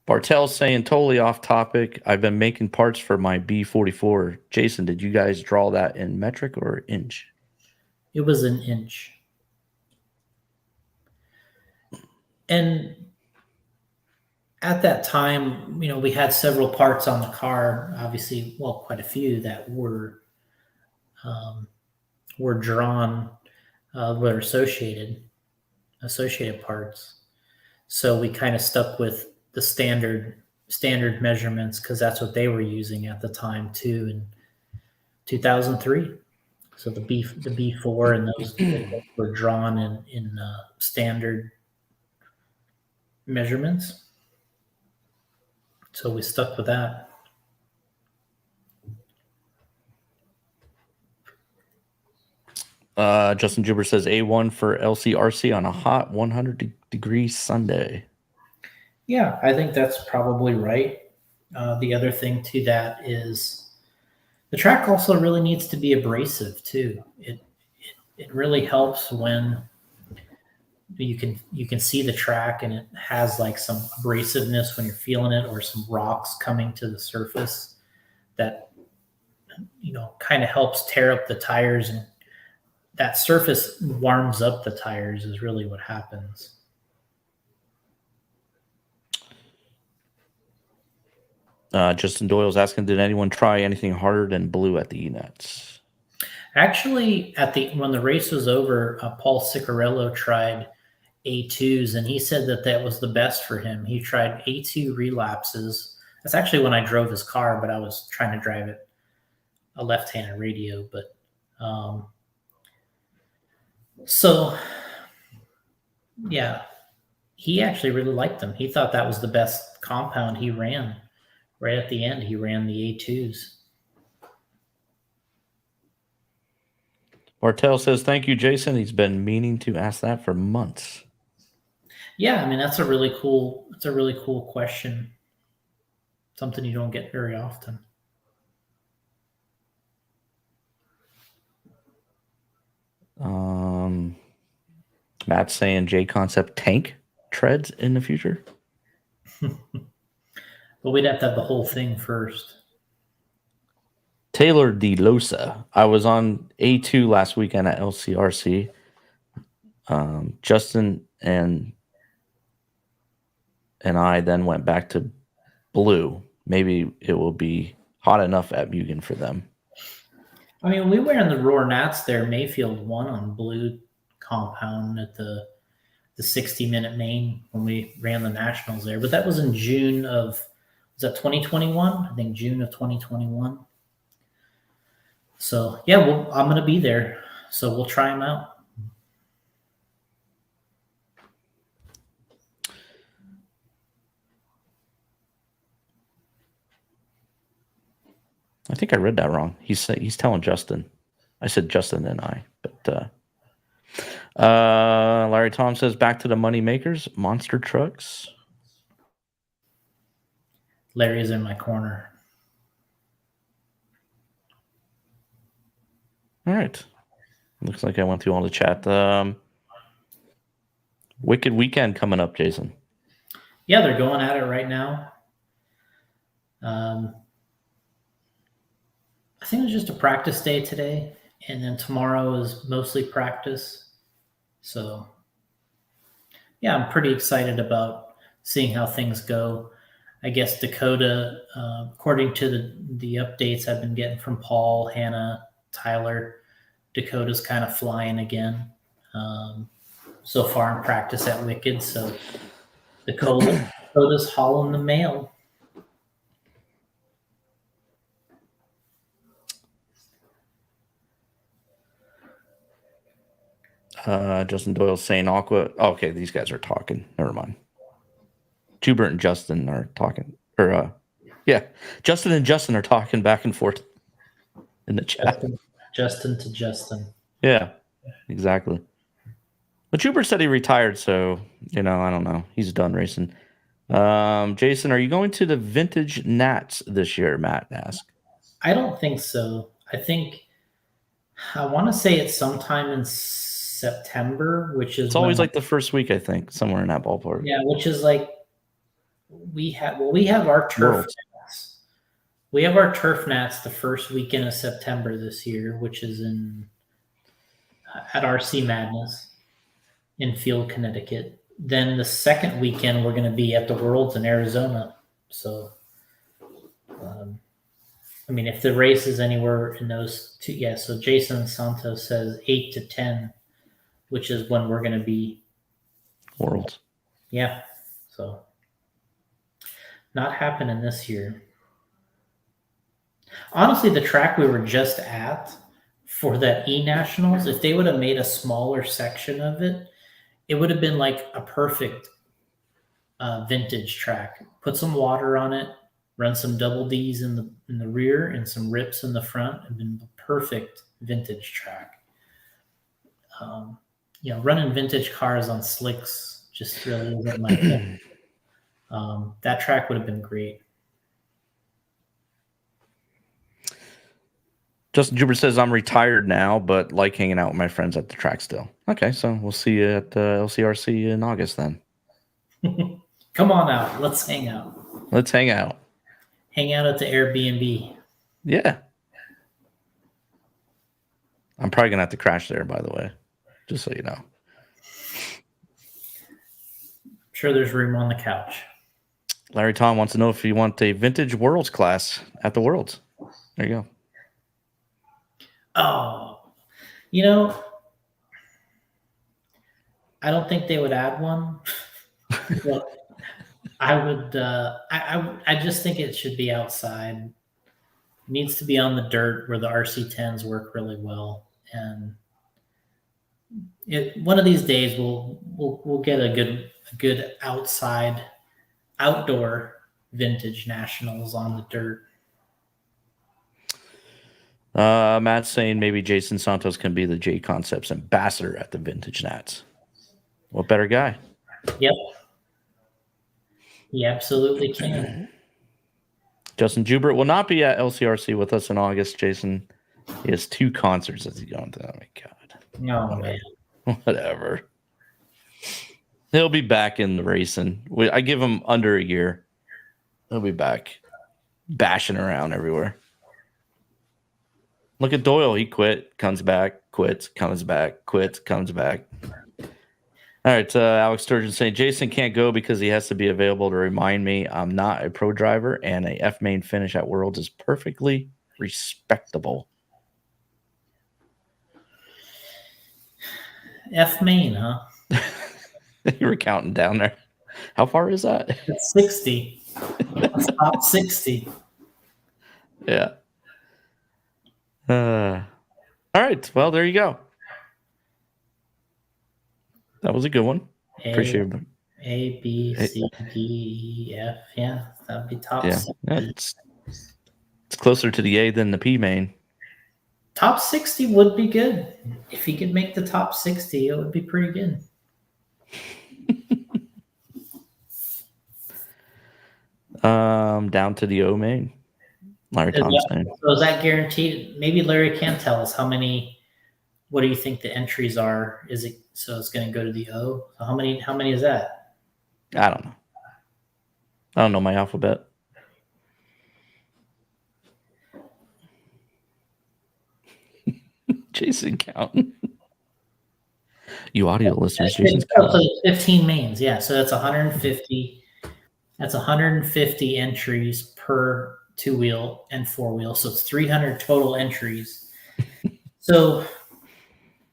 Bartel's saying, totally off topic, I've been making parts for my B44. Jason, did you guys draw that in metric or inch? It was an inch. And at that time, we had several parts on the car, obviously, well, quite a few that were drawn, were associated parts. So we kind of stuck with the standard measurements because that's what they were using at the time too in 2003. So the B4 and those were drawn in standard measurements. So we stuck with that. Justin Juber says A1 for LCRC on a hot 100-degree Sunday. Yeah, I think that's probably right. The other thing to that is the track also really needs to be abrasive too. It really helps when you can see the track and it has like some abrasiveness when you're feeling it, or some rocks coming to the surface that kind of helps tear up the tires, and that surface warms up the tires is really what happens. Justin Doyle's asking, did anyone try anything harder than blue at the E-Nets? Actually, when the race was over, Paul Ciccarello tried A2s, and he said that was the best for him. He tried A2 relapses. That's actually when I drove his car, but I was trying to drive it a left-handed radio. But so, yeah, he actually really liked them. He thought that was the best compound he ran. Right at the end, he ran the A2s. Bartel says, thank you, Jason. He's been meaning to ask that for months. Yeah, I mean, that's a really cool question. Something you don't get very often. Matt's saying J Concept tank treads in the future. But we'd have to have the whole thing first. Taylor De Losa. I was on A2 last weekend at LCRC. Justin and I then went back to blue. Maybe it will be hot enough at Mugen for them. I mean, we were in the Roar Nats there, Mayfield 1 on blue compound at the 60-minute main when we ran the nationals there. But that was in June of, was that 2021? I think June of 2021. So, yeah, I'm going to be there. So we'll try them out. I think I read that wrong. He's telling Justin. I said Justin and I, but Larry Tom says back to the money makers, monster trucks. Larry's in my corner. All right. Looks like I went through all the chat. Wicked Weekend coming up, Jason. Yeah, they're going at it right now. I think it was just a practice day today, and then tomorrow is mostly practice. So, yeah, I'm pretty excited about seeing how things go. I guess Dakota, according to the updates I've been getting from Paul, Hannah, Tyler, Dakota's kind of flying again so far in practice at Wicked. So Dakota's hauling the mail. Justin Doyle saying Aqua. Oh, okay, these guys are talking. Never mind. Jubert and Justin are talking. Yeah, Justin and Justin are talking back and forth in the chat. Justin to Justin. Yeah, exactly. But Jubert said he retired, so I don't know. He's done racing. Jason, are you going to the Vintage Nats this year? Matt asked. I don't think so. I want to say it's sometime in September, which is it's always like the first week, I think, somewhere in that ballpark. Yeah, which is like we have our turf nats. We have our turf nats the first weekend of September this year, which is at RC Madness in Field, Connecticut. Then the second weekend we're going to be at the Worlds in Arizona. So, if the race is anywhere in those two, yeah. So Jason Santos says 8 to 10, which is when we're going to be Worlds. Yeah. So not happening this year. Honestly, the track we were just at for that E-Nationals, if they would have made a smaller section of it, it would have been like a perfect vintage track. Put some water on it, run some double Ds in the rear and some rips in the front, and been the perfect vintage track. Running vintage cars on slicks just really isn't my thing. That track would have been great. Justin Jubert says, I'm retired now, but like hanging out with my friends at the track still. Okay, so we'll see you at LCRC in August then. Come on out. Let's hang out. Let's hang out. Hang out at the Airbnb. Yeah. I'm probably going to have to crash there, by the way, just so you know. I'm sure there's room on the couch. Larry Tom wants to know if you want a Vintage Worlds class at the Worlds. There you go. Oh, I don't think they would add one. But I would. I just think it should be outside. It needs to be on the dirt where the RC10s work really well, and one of these days we'll get a good outdoor vintage nationals on the dirt. Matt's saying maybe Jason Santos can be the J Concepts ambassador at the Vintage Nats. What better guy? Yep. He absolutely can. Justin Jubert will not be at LCRC with us in August, Jason. He has 2 concerts as he's going to. Oh, my God. No, man. Whatever. He'll be back in the racing. I give him under a year. He'll be back bashing around everywhere. Look at Doyle. He quit, comes back, quits, comes back, quits, comes back. All right. Alex Sturgeon saying Jason can't go because he has to be available to remind me I'm not a pro driver and a F main finish at Worlds is perfectly respectable. F main, huh? You were counting down there. How far is that? It's 60. It's top 60. Yeah. All right. Well, there you go. That was a good one. Appreciate it. A, B, C, D, E, F. Yeah, that would be top 60. It's It's closer to the A than the P main. Top 60 would be good. If he could make the top 60, it would be pretty good. Down to the O main. Larry Thompson. So is that guaranteed? Maybe Larry can tell us how many. What do you think the entries are? Is it so it's going to go to the O? So how many is that? I don't know. I don't know my alphabet. Jason counting. You audio listeners, Jason's counting. So 15 mains, yeah. So that's 150. That's 150 entries per 2-wheel and 4-wheel. So it's 300 total entries. So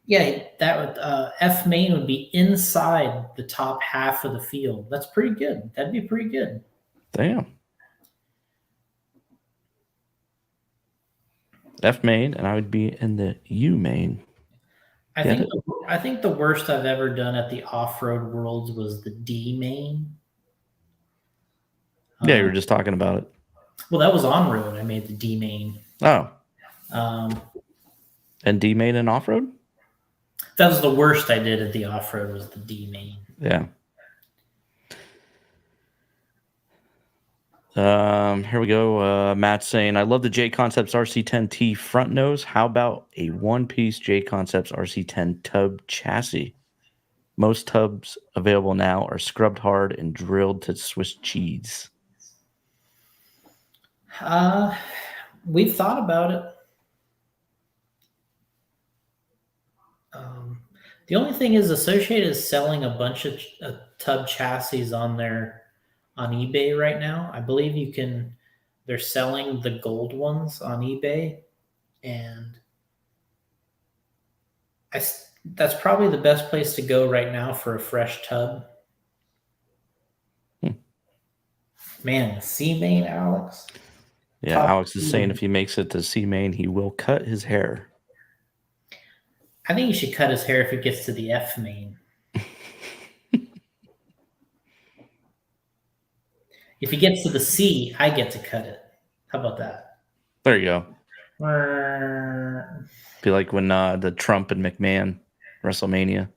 yeah, that would F main would be inside the top half of the field. That's pretty good. That'd be pretty good. Damn. F main, and I would be in the U main. I think the worst I've ever done at the off-road worlds was the D main. Yeah, you were just talking about it. Well, that was on road. I made the D main. Oh. And D main and off road? That was the worst I did at the off road was the D main. Yeah. Here we go. Matt's saying, I love the J Concepts RC10T front nose. How about a one-piece J Concepts RC10 tub chassis? Most tubs available now are scrubbed hard and drilled to Swiss cheese. We've thought about it. The only thing is Associated is selling a bunch of tub chassis on eBay right now. I believe they're selling the gold ones on eBay, and that's probably the best place to go right now for a fresh tub. Man, the C main, Alex. Yeah, Alex is saying if he makes it to C main, he will cut his hair. I think he should cut his hair if he gets to the F main. If he gets to the C, I get to cut it. How about that? There you go. Be like when the Trump and McMahon WrestleMania.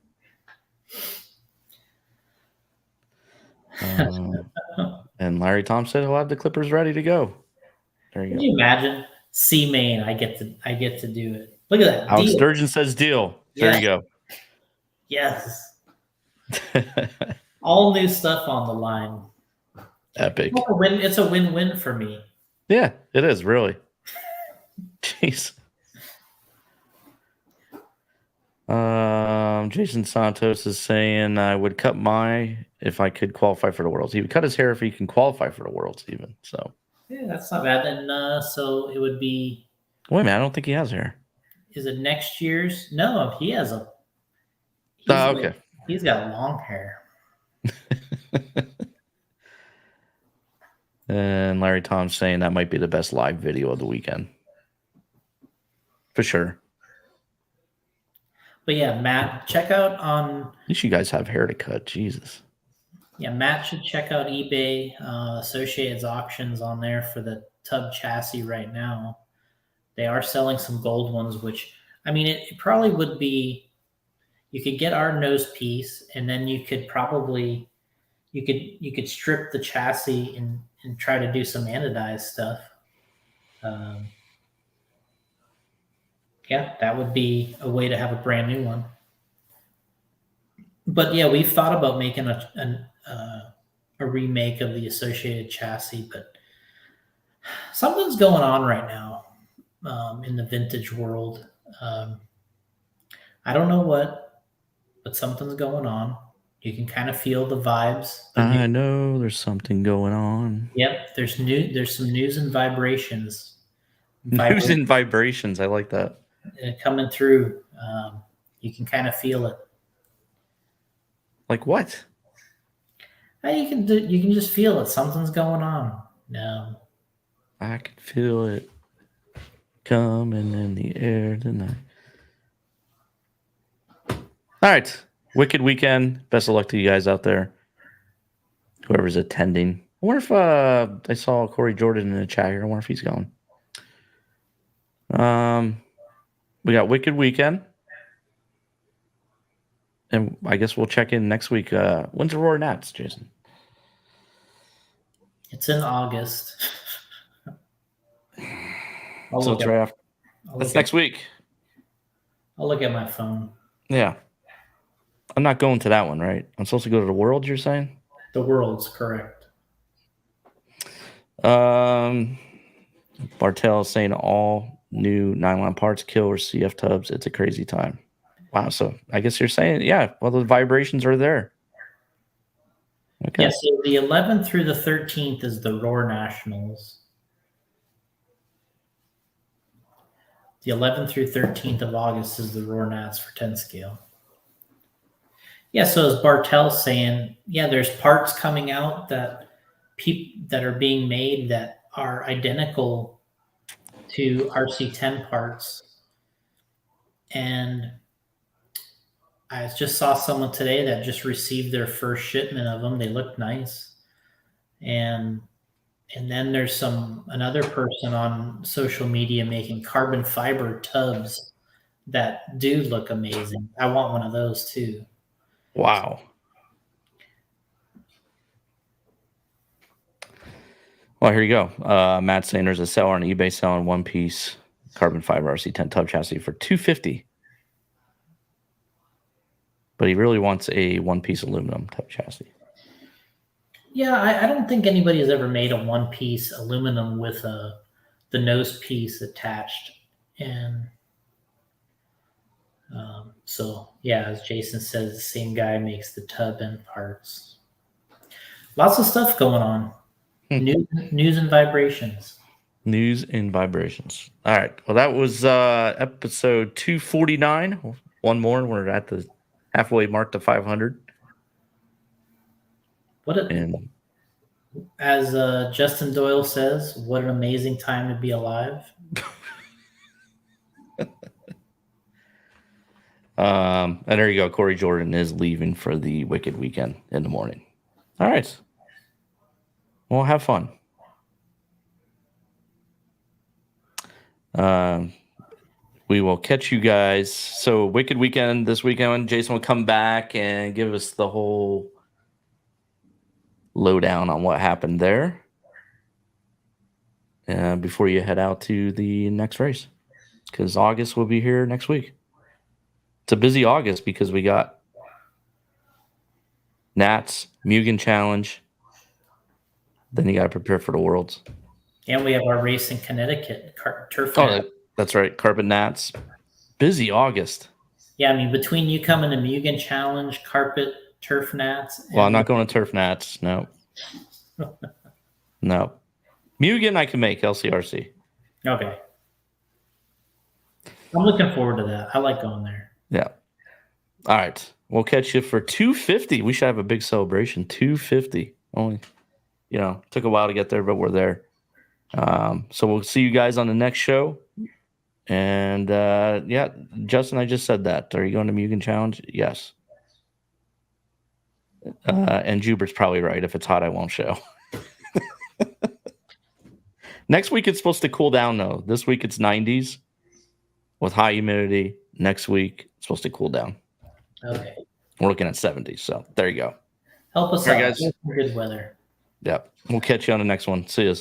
And Larry Tom said he'll have the clippers ready to go. There you go. Can you imagine? C main, I get to do it. Look at that. Alex Sturgeon says deal. There you go. Yes. All new stuff on the line. Epic. It's a win-win for me. Yeah, it is, really. Jeez. Jason Santos is saying I would cut if I could qualify for the Worlds. He would cut his hair if he can qualify for the Worlds even. So yeah, that's not bad. And so it would be. Wait a minute, I don't think he has hair. Is it next year's? No, he has a. Okay. He's got long hair. And Larry Tom's saying that might be the best live video of the weekend. For sure. But yeah, Matt, check out on. At least you guys have hair to cut. Jesus. Yeah, Matt should check out eBay, Associated's auctions on there for the tub chassis right now. They are selling some gold ones, which, I mean, it probably would be, you could get our nose piece and then you could probably, you could strip the chassis and try to do some anodized stuff. Yeah, that would be a way to have a brand new one. But yeah, we've thought about making a remake of the Associated chassis, but something's going on right now in the vintage world. I don't know what, but something's going on. You can kind of feel the vibes. I know there's something going on. Yep, there's some news and vibrations. News and vibrations. I like that. Coming through. You can kind of feel it. Like what? You can just feel it. Something's going on. No. I can feel it coming in the air tonight. All right. Wicked weekend. Best of luck to you guys out there. Whoever's attending. I wonder if I saw Corey Jordan in the chat here. I wonder if he's going. We got Wicked Weekend. And I guess we'll check in next week. When's the Roar Nats, Jason? It's in August. So it's right after. That's next week. I'll look at my phone. Yeah. I'm not going to that one, right? I'm supposed to go to the World, you're saying? The World's correct. Bartel is saying all new nylon parts kill or CF tubs. It's a crazy time. Wow. So I guess you're saying, yeah, well, the vibrations are there. Okay. Yeah, so the 11th through the 13th is the Roar Nationals. The 11th through 13th of August is the Roar Nats for 10 scale. Yeah, so as Bartel's saying, yeah, there's parts coming out that that are being made that are identical to RC10 parts. And I just saw someone today that just received their first shipment of them. They look nice. And then there's another person on social media making carbon fiber tubs that do look amazing. I want one of those too. Wow. Well, here you go. Matt saying there's a seller on eBay selling one piece carbon fiber RC10 tub chassis for $250. But he really wants a one-piece aluminum tub chassis. Yeah, I don't think anybody has ever made a one-piece aluminum with the nose piece attached. And so, yeah, as Jason says, the same guy makes the tub and parts. Lots of stuff going on. News and vibrations. News and vibrations. All right. Well, that was episode 249. One more. We're at the halfway mark to 500. As Justin Doyle says, what an amazing time to be alive. And there you go. Corey Jordan is leaving for the Wicked Weekend in the morning. All right. Well, have fun. We will catch you guys. So Wicked Weekend this weekend, Jason will come back and give us the whole lowdown on what happened there before you head out to the next race, because August will be here next week. It's a busy August because we got Nats, Mugen Challenge. Then you got to prepare for the Worlds. And we have our race in Connecticut, Turf. That's right. Carpet Nats. Busy August. Yeah, I mean, between you coming to Mugen Challenge, Carpet, Turf Nats. Well, I'm not going to Turf Nats. No. No. Mugen I can make, LCRC. Okay. I'm looking forward to that. I like going there. Yeah. All right. We'll catch you for 250. We should have a big celebration. 250. Only, took a while to get there, but we're there. So we'll see you guys on the next show. And yeah, Justin, I just said that. Are you going to Mugen Challenge? Yes. And Jubert's probably right. If it's hot, I won't show. Next week, it's supposed to cool down, though. This week, it's 90s with high humidity. Next week, it's supposed to cool down. Okay. We're looking at 70s. So there you go. Help us All out, right, guys. Good weather. Yep. We'll catch you on the next one. See you.